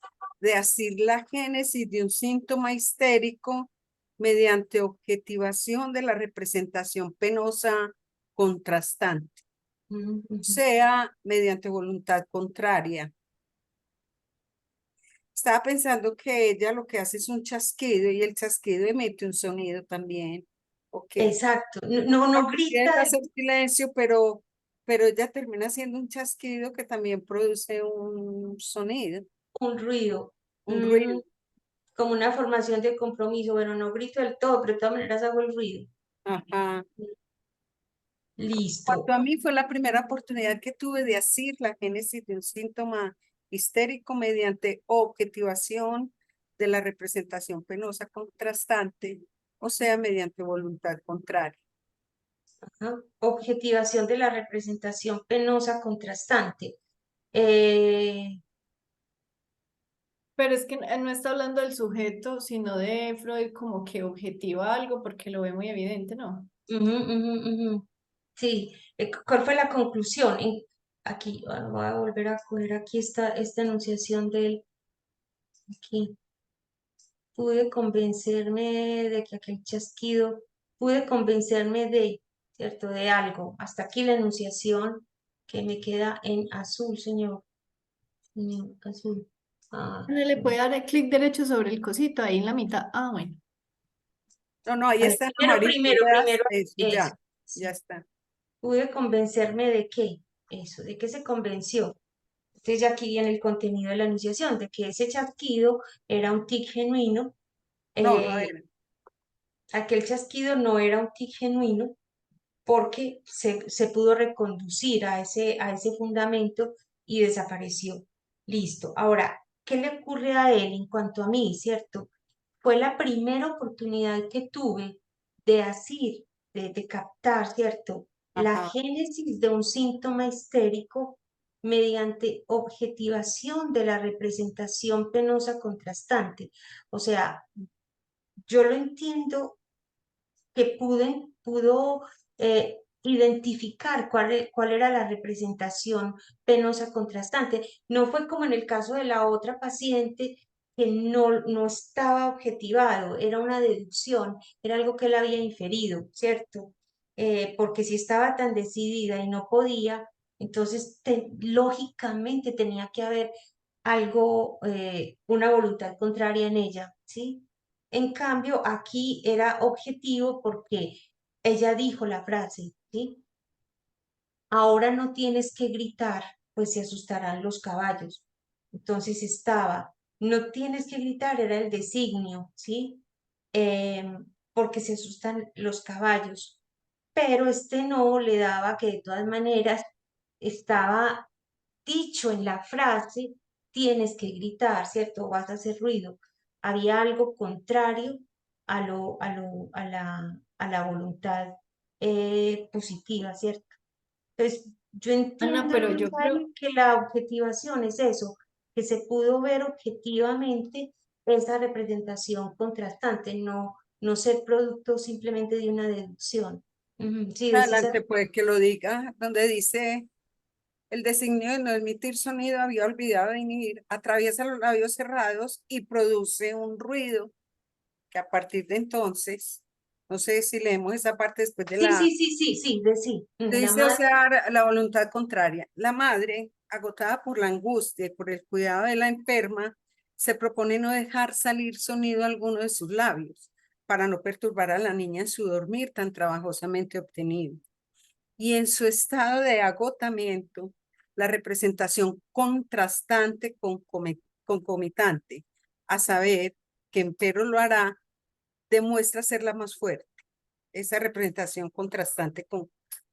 de hacer la génesis de un síntoma histérico mediante objetivación de la representación penosa contrastante, Ujú, o ujú. sea, mediante voluntad contraria. Estaba pensando que ella lo que hace es un chasquido y el chasquido emite un sonido también. Ok. Exacto, no Quieres grita hacer silencio, pero ella termina haciendo un chasquido que también produce un sonido, un ruido, un ruido. como una formación de compromiso. Bueno, no grito del todo, pero de todas maneras hago el ruido. Ajá. Cuanto Listo. a mí fue la primera oportunidad que tuve de hacer la génesis de un síntoma histérico mediante objetivación de la representación penosa contrastante, o sea, mediante voluntad contraria. Ajá. Objetivación de la representación penosa contrastante. Eh, Pero es que no está hablando del sujeto, sino de Freud como que objetiva algo porque lo ve muy evidente, ¿no? ujú, ujú, ujú. Sí, ¿cuál fue la conclusión? Aquí, voy a volver a coger aquí esta enunciación del, aquí, pude convencerme de que aquel chasquido, pude convencerme de, ¿cierto? De algo. Hasta aquí la enunciación que me queda en azul, señor azul. Ah, No le puede dar el clic derecho sobre el cosito ahí en la mitad. Ah, bueno. No, no, ahí a ver, está en amarillo, primero, eso, eso. ya Sí. está. Pude convencerme de qué, eso, de qué se convenció. Entonces ya aquí viene el contenido de la enunciación, de que ese chasquido era un tic genuino, No, no eh, era. aquel chasquido no era un tic genuino porque se pudo reconducir a ese fundamento y desapareció. Listo. Ahora, ¿qué le ocurre a él en cuanto a mí, cierto? Fue la primera oportunidad que tuve de asir, de captar, ¿cierto? La Ajá. génesis de un síntoma histérico mediante objetivación de la representación penosa contrastante. O sea, yo lo entiendo que pudo identificar cuál era la representación penosa contrastante. No fue como en el caso de la otra paciente que no estaba objetivado, era una deducción, era algo que él había inferido, ¿cierto? Porque si estaba tan decidida y no podía, entonces lógicamente tenía que haber algo, una voluntad contraria en ella, ¿sí? En cambio, aquí era objetivo porque ella dijo la frase, ¿sí? Ahora no tienes que gritar, pues se asustarán los caballos. Entonces no tienes que gritar, era el designio, ¿sí? Porque se asustan los caballos. Pero este no le daba que de todas maneras estaba dicho en la frase, tienes que gritar, ¿cierto? Vas a hacer ruido. Había algo contrario a la voluntad positiva, ¿cierto? Entonces, yo Ana, entiendo, pero yo creo, Rosario, que la objetivación es eso, que se pudo ver objetivamente esa representación contrastante, no ser producto simplemente de una deducción. Ujú, sí, decís. Adelante, pues que lo diga, donde dice el designio de no emitir sonido había olvidado de inhibir, atraviesa los labios cerrados y produce un ruido que a partir de entonces, no sé si leemos esa parte después de Sí, la, sí, sí, sí, sí, de sí. La dice, o madre, sea, la voluntad contraria. La madre, agotada por la angustia y por el cuidado de la enferma, se propone no dejar salir sonido alguno de sus labios para no perturbar a la niña en su dormir tan trabajosamente obtenido. Y en su estado de agotamiento, la representación contrastante concomitante, a saber, que empero lo hará, demuestra ser la más fuerte. Esa representación contrastante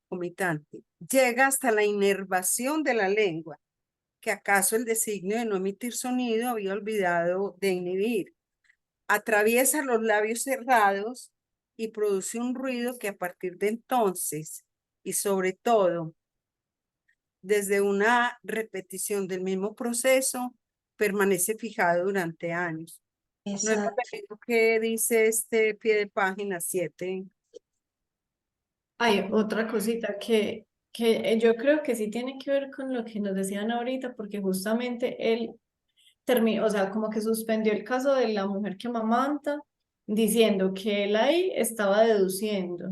concomitante. Llega hasta la inervación de la lengua, que acaso el designio de no emitir sonido había olvidado de inhibir. Atraviesa los labios cerrados y produce un ruido que a partir de entonces, y sobre todo desde una repetición del mismo proceso, permanece fijado durante años. No hemos Exacto. leído qué dice este pie de página 7. Hay otra cosita que yo creo que sí tiene que ver con lo que nos decían ahorita, porque justamente él terminó, o sea, como que suspendió el caso de la mujer que amamanta, diciendo que él ahí estaba deduciendo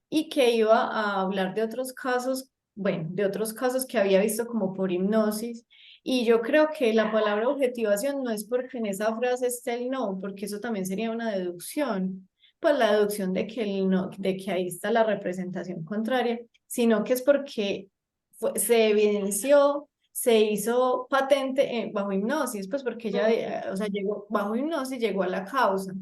y que iba a hablar de otros casos, bueno, de otros casos que había visto como por hipnosis. Y yo creo que la palabra objetivación no es porque en esa frase esté el no, porque eso también sería una deducción, pues la deducción de que el no, de que ahí está la representación contraria, sino que es porque se evidenció, se hizo patente bajo hipnosis, pues porque ella, o sea, llegó bajo hipnosis, llegó a la causa.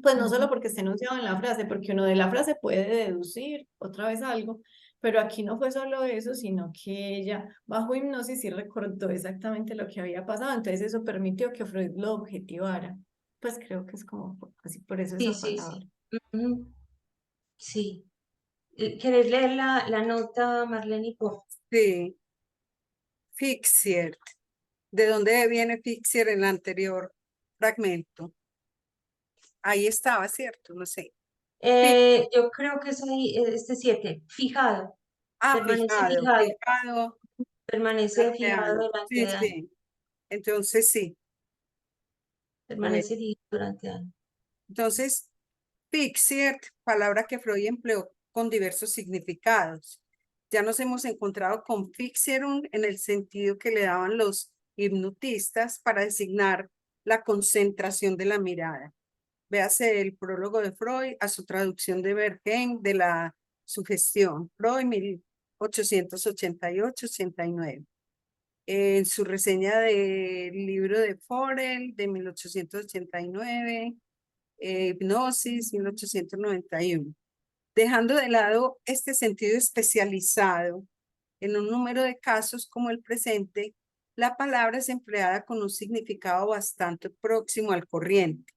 Pues no solo Ujú. porque esté enunciado en la frase, porque uno de la frase puede deducir otra vez algo, pero aquí no fue solo eso, sino que ella bajo hipnosis sí recordó exactamente lo que había pasado, entonces eso permitió que Freud lo objetivara. Pues creo que es como así, por eso Sí, esa sí, palabra. sí. Ujú. Sí. ¿Querés leer la nota, Marlene, por Sí, Fixier. ¿De dónde viene Fixier en el anterior fragmento? Ahí estaba, ¿cierto? No sé. Fix- Yo creo que es ahí, este 7, fijado, fijado, fijado permanece durante fijado años. durante Sí, años, sí. Entonces, sí. Bueno, permanece fijado durante años. entonces, Fixiert, palabra que Freud empleó con diversos significados. Ya nos hemos encontrado con Fixierung en el sentido que le daban los hipnotistas para designar la concentración de la mirada. Véase el prólogo de Freud a su traducción de Bergheim de la sugestión. Freud, 1888-89. En su reseña del libro de Forel de 1889, Hipnosis, 1891. Dejando de lado este sentido especializado en un número de casos como el presente, la palabra es empleada con un significado bastante próximo al corriente.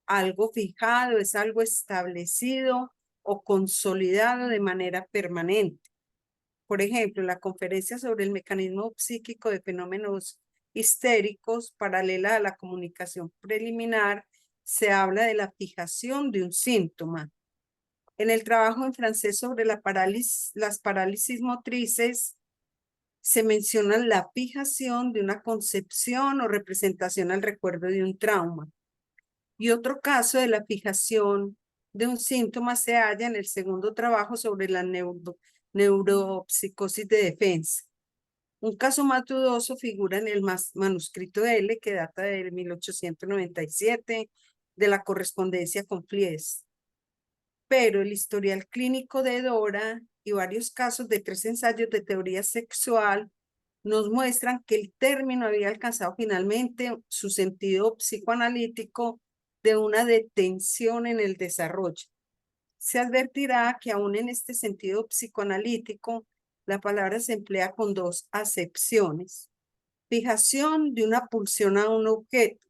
Algo fijado es algo establecido o consolidado de manera permanente. Por ejemplo, la conferencia sobre el mecanismo psíquico de fenómenos histéricos paralela a la comunicación preliminar se habla de la fijación de un síntoma. En el trabajo en francés sobre las parálisis motrices se menciona la fijación de una concepción o representación al recuerdo de un trauma. Y otro caso de la fijación de un síntoma se halla en el segundo trabajo sobre la neuropsicosis de defensa. Un caso más dudoso figura en el manuscrito L, que data de 1897, de la correspondencia con Flies. Pero el historial clínico de Dora y varios casos de 3 ensayos de teoría sexual nos muestran que el término había alcanzado finalmente su sentido psicoanalítico de una detención en el desarrollo. Se advertirá que aún en este sentido psicoanalítico, la palabra se emplea con 2 acepciones: fijación de una pulsión a un objeto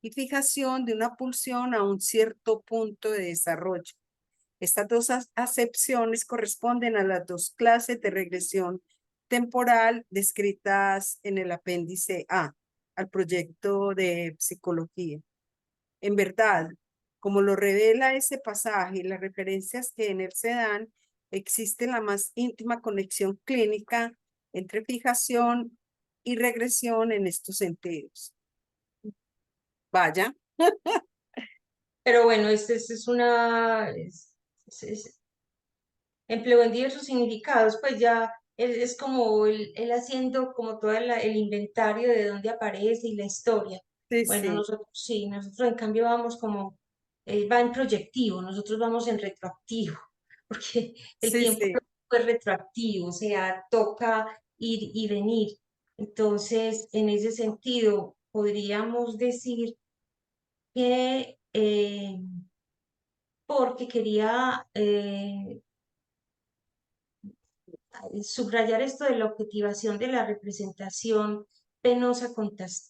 y fijación de una pulsión a un cierto punto de desarrollo. Estas 2 acepciones corresponden a las 2 clases de regresión temporal descritas en el apéndice A al proyecto de psicología. En verdad, como lo revela ese pasaje y las referencias que en él se dan, existe la más íntima conexión clínica entre fijación y regresión en estos sentidos. Vaya, Pero bueno, este es una, empleó en diversos significados, pues ya es como él haciendo como todo el inventario de dónde aparece y la historia. sí, Bueno, sí, nosotros sí, nosotros en cambio vamos como, él va en proyectivo, nosotros vamos en retroactivo, porque el sí, tiempo sí, es retroactivo, o sea, toca ir y venir. Entonces, en ese sentido, podríamos decir que porque quería subrayar esto de la objetivación de la representación penosa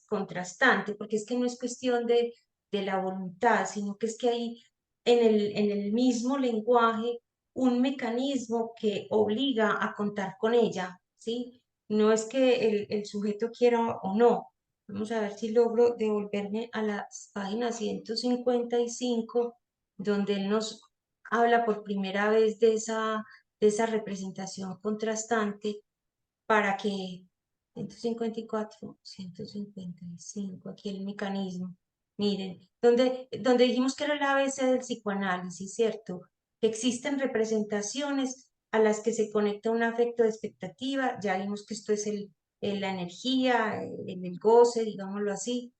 contrastante, porque es que no es cuestión de la voluntad, sino que es que hay en el mismo lenguaje un mecanismo que obliga a contar con ella, ¿sí? No es que el sujeto quiera o no. Vamos a ver si logro devolverme a la página 155, donde él nos habla por primera vez de esa representación contrastante para que 154, 155, aquí el mecanismo. Miren, donde dijimos que era el ABC del psicoanálisis, ¿cierto? Que existen representaciones a las que se conecta un afecto de expectativa, ya vimos que esto es la energía, el goce, digámoslo así,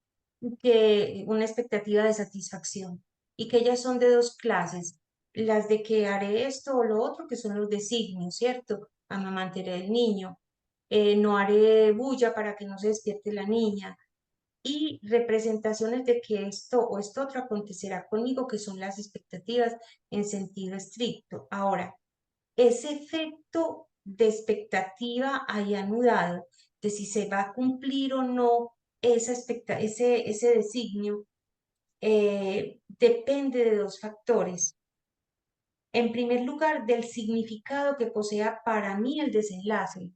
que una expectativa de satisfacción, y que ellas son de dos clases, las de que haré esto o lo otro, que son los designios, ¿cierto? Amamantaré al niño, no haré bulla para que no se despierte la niña, y representaciones de que esto o esto otro acontecerá conmigo, que son las expectativas en sentido estricto. Ahora, ese efecto de expectativa ahí anudado, de si se va a cumplir o no ese designio, depende de dos factores. En primer lugar, del significado que posea para mí el desenlace,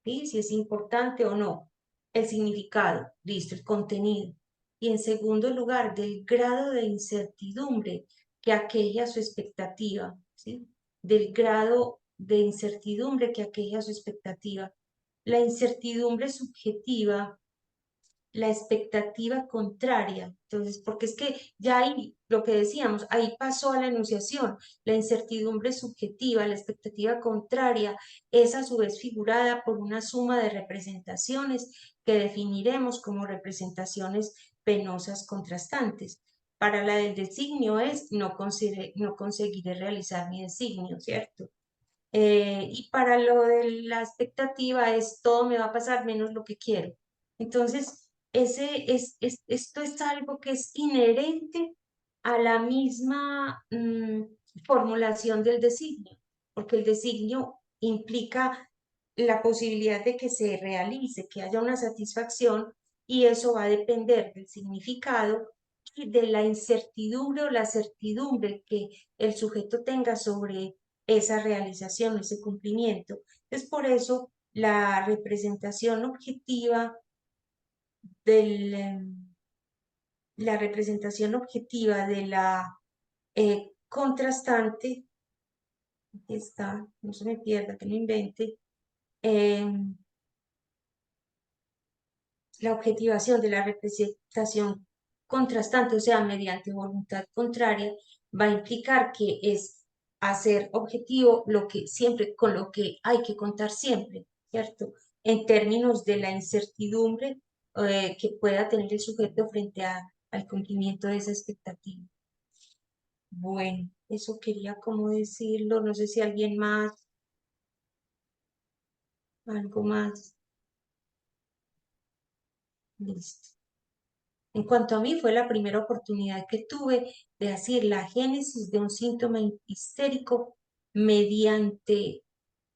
¿sí? Si es importante o no. El significado, listo, el contenido. Y en segundo lugar, del grado de incertidumbre que aqueja su expectativa, ¿sí? Del grado de incertidumbre que aqueja su expectativa. La incertidumbre subjetiva, la expectativa contraria. Entonces, porque es que ya ahí, lo que decíamos, ahí pasó a la enunciación, la incertidumbre subjetiva, la expectativa contraria, es a su vez figurada por una suma de representaciones que definiremos como representaciones penosas contrastantes. Para la del designio es no conseguiré realizar mi designio, ¿cierto? Y para lo de la expectativa es todo me va a pasar menos lo que quiero. Entonces, esto es algo que es inherente a la misma formulación del designio, porque el designio implica la posibilidad de que se realice, que haya una satisfacción, y eso va a depender del significado y de la incertidumbre o la certidumbre que el sujeto tenga sobre esa realización, ese cumplimiento. Es por eso la representación objetiva la representación objetiva de la contrastante, aquí está, no se me pierda, que no invente, la objetivación de la representación contrastante, o sea, mediante voluntad contraria, va a implicar que es hacer objetivo lo que siempre, con lo que hay que contar siempre, ¿cierto? En términos de la incertidumbre que pueda tener el sujeto frente al cumplimiento de esa expectativa. Bueno, eso quería como decirlo, no sé si alguien más, algo más. Listo. En cuanto a mí, fue la primera oportunidad que tuve de decir la génesis de un síntoma histérico mediante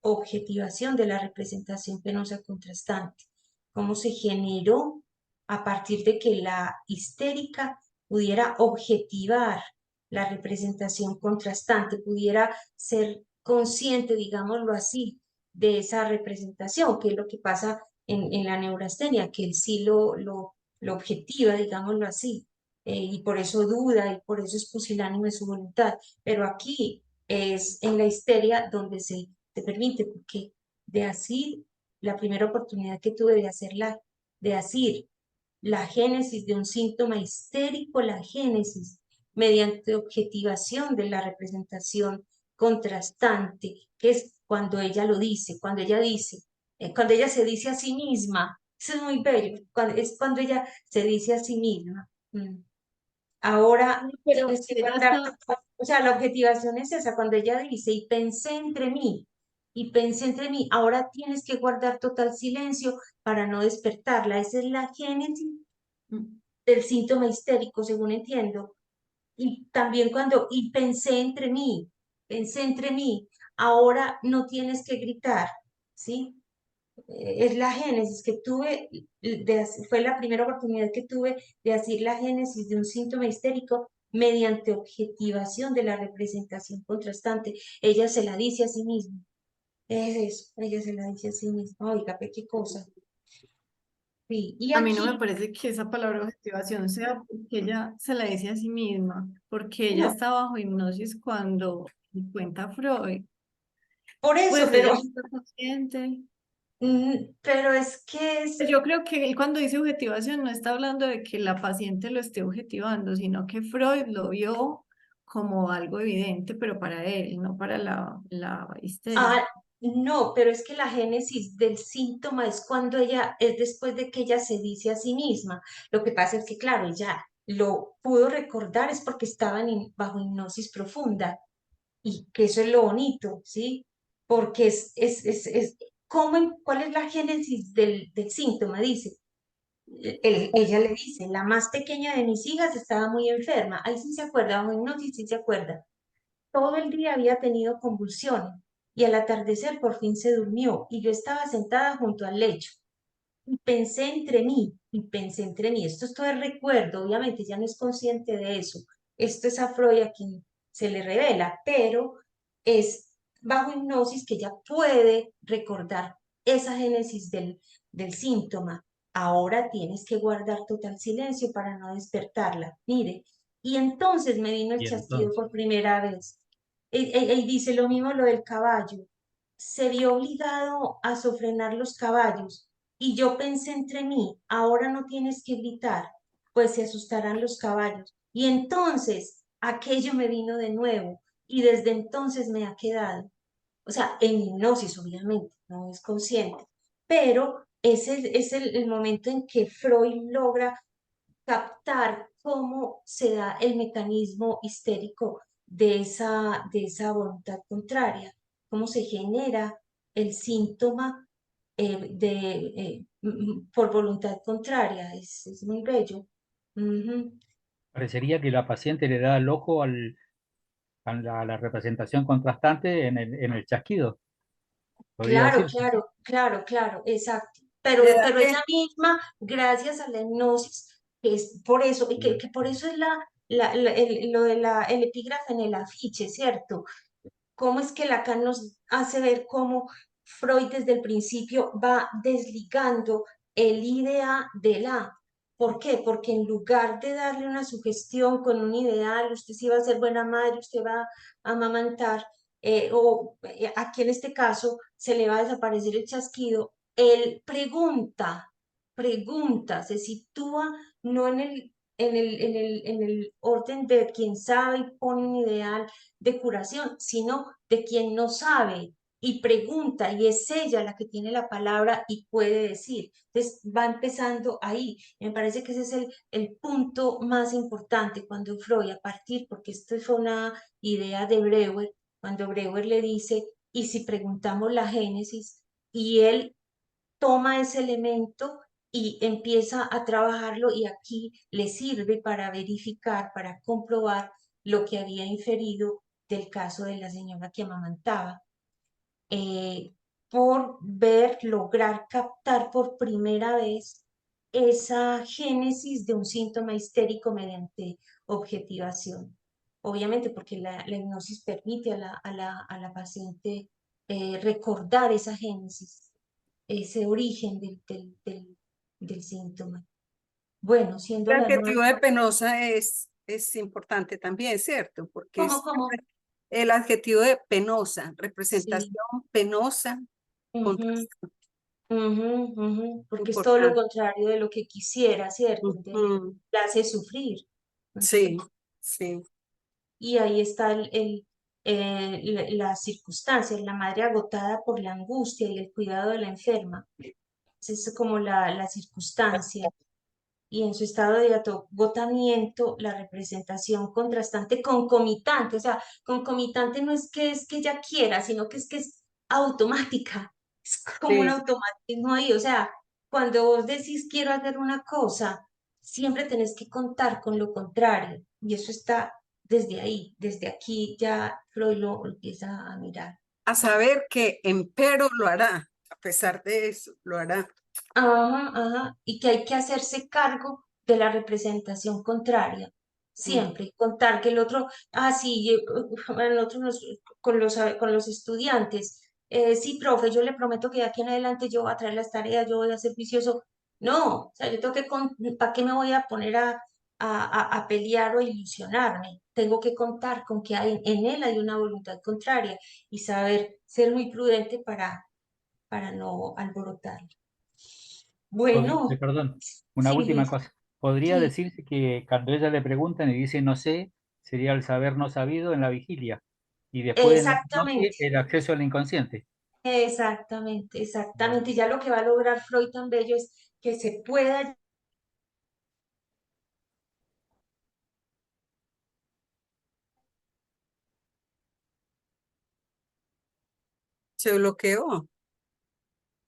objetivación de la representación penosa contrastante. Cómo se generó a partir de que la histérica pudiera objetivar la representación contrastante, pudiera ser consciente, digámoslo así, de esa representación, que es lo que pasa en la neurastenia, que él sí lo objetiva, digámoslo así, y por eso duda y por eso es pusilánime su voluntad. Pero aquí es en la histeria donde se permite, porque de así, la primera oportunidad que tuve de asir la génesis de un síntoma histérico, la génesis, mediante objetivación de la representación contrastante, que es cuando ella lo dice, cuando ella se dice a sí misma. Eso es muy bello, es cuando ella se dice a sí misma. Ahora Pero tienes que ella guardar, está, o sea, la objetivación es esa, cuando ella dice, y pensé entre mí, ahora tienes que guardar total silencio para no despertarla. Esa es la génesis del síntoma histérico, según entiendo. Y también y pensé entre mí, ahora no tienes que gritar, ¿sí? Es la génesis que tuve, fue la primera oportunidad que tuve de hacer la génesis de un síntoma histérico mediante objetivación de la representación contrastante. Ella se la dice a sí misma. Es eso, ella se la dice a sí misma. Oiga, pe, qué cosa. Sí, y A mí no me aquí, parece que esa palabra objetivación sea porque ella se la dice a sí misma, porque ella no, está bajo hipnosis cuando cuenta Freud. por eso, Pues ella no está consciente. pero es que Pues es, yo creo que él cuando dice objetivación no está hablando de que la paciente lo esté objetivando, sino que Freud lo vio como algo evidente, pero para él, no para la histeria. no, pero es que la génesis del síntoma es cuando ella, es después de que ella se dice a sí misma. Lo que pasa es que, claro, ella lo pudo recordar es porque estaban bajo hipnosis profunda y que eso es lo bonito, ¿sí? Porque ¿cuál es la génesis del síntoma? Dice, ella le dice, la más pequeña de mis hijas estaba muy enferma. Ahí sí se acuerda, bajo hipnosis sí se acuerda. Todo el día había tenido convulsiones y al atardecer por fin se durmió y yo estaba sentada junto al lecho y pensé entre mí y pensé entre mí. Esto es todo el recuerdo, obviamente ya no es consciente de eso. Esto es a Freud a quien se le revela, pero es bajo hipnosis que ella puede recordar esa génesis del síntoma. Ahora tienes que guardar total silencio para no despertarla. Mire, y entonces me vino el Y chasquido entonces, por primera vez. Y dice lo mismo lo del caballo. Se vio obligado a sofrenar los caballos y yo pensé entre mí, ahora no tienes que gritar, pues se asustarán los caballos. Y entonces aquello me vino de nuevo y desde entonces me ha quedado. O sea, en hipnosis, obviamente, no es consciente, pero es el momento en que Freud logra captar cómo se da el mecanismo histérico de esa voluntad contraria, cómo se genera el síntoma por voluntad contraria. Es muy bello. Ujú. parecería que la paciente le da el ojo a la representación contrastante en el chasquido, podría Claro, decirse. claro, claro, claro, exacto. Le Pero, da pero que, ella misma, gracias a la hipnosis, que es por eso, y que por eso es lo de el epígrafe en el afiche, ¿cierto? Cómo es que Lacan nos hace ver cómo Freud desde el principio va desligando el idea del A. ¿Por qué? Porque en lugar de darle una sugestión con un ideal, usted sí va a ser buena madre, usted va a amamantar, aquí en este caso se le va a desaparecer el chasquido, él pregunta, se sitúa no en el orden de quien sabe y pone un ideal de curación, sino de quien no sabe y pregunta y es ella la que tiene la palabra y puede decir. Entonces va empezando ahí. Me parece que ese es el punto más importante cuando Freud, a partir, porque esto fue una idea de Breuer, cuando Breuer le dice, y si preguntamos la génesis, y él toma ese elemento y empieza a trabajarlo y aquí le sirve para verificar, para comprobar lo que había inferido del caso de la señora que amamantaba, eh, por ver, lograr captar por primera vez esa génesis de un síntoma histérico mediante objetivación. Obviamente porque la hipnosis permite a la paciente recordar esa génesis, ese origen del síntoma. Bueno, siendo el las adjetivo 9, de penosa es importante también, ¿cierto? Porque ¿cómo, es cómo? el adjetivo de penosa, Sí. representación penosa, Ujú, contraste, ujú, ujú, porque es todo lo importante. contrario de lo que quisiera, ¿cierto? Entonces, Ujú. la hace sufrir. Sí, Ujú. sí, Y ahí está la circunstancia, la madre agotada por la angustia y el cuidado de la enferma. Esa es como la circunstancia. Y en su estado de agotamiento, la representación contrastante concomitante, o sea, concomitante no es que ella quiera, sino que es automática, es como un sí. automatismo ahí, o sea, cuando vos decís quiero hacer una cosa, siempre tenés que contar con lo contrario, y eso está desde ahí, desde aquí ya Freud lo empieza a mirar. A saber que empero lo hará. pesar de eso, lo hará. Ajá, ajá, y que hay que hacerse cargo de la representación contraria, siempre, contar que el otro, sí, a nosotros con los estudiantes, sí, profe, yo le prometo que de aquí en adelante yo voy a traer las tareas, yo voy a ser juicioso. No, o sea, yo tengo que, ¿para qué me voy a poner a pelear o a ilusionarme? Tengo que contar con que en él hay una voluntad contraria y saber ser muy prudente para no alborotarlo. Bueno, Perdón, una sí, última Luis, cosa. ¿Podría sí, decirse que cuando ella le preguntan y dice no sé, sería el saber no sabido en la vigilia? Y después en la noche exactamente, el acceso al inconsciente. exactamente, exactamente. Y ya lo que va a lograr Freud tan bello es que se pueda. Se bloqueó,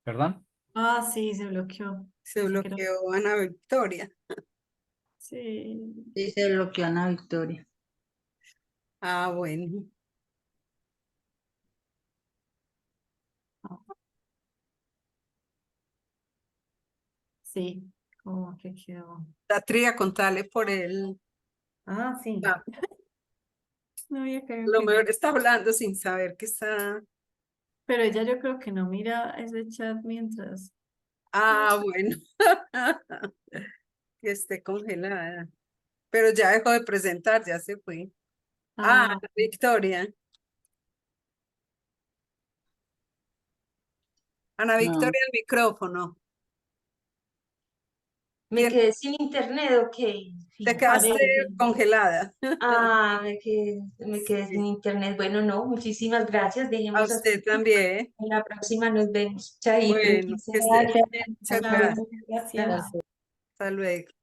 ¿Perdón? Ah, sí, se bloqueó. se Pensé que era... bloqueó Ana Victoria. Sí. Sí, se bloqueó Ana Victoria. Ah, bueno. Sí, como que quedó. La tría, contale por él. Ah, sí. Ah, No había caído en lo cuenta. mejor está hablando sin saber que está. Pero ella yo creo que no mira ese chat mientras. Ah, bueno. Que esté congelada. Pero ya dejó de presentar, ya se fue. Ah, Ah, Victoria. Ana No, Victoria, el micrófono. Me quedé sin internet, ok, Te fíjate. quedaste parece. congelada. Me quedé sin Sí. internet. Bueno, no, muchísimas gracias. A Dejemos hasta usted aquí. también. En la próxima nos vemos. Chaito, Bueno, muchas que esté muy gracias. bien. Muchas Hasta luego. gracias. Chao, gracias. Chao. Hasta luego.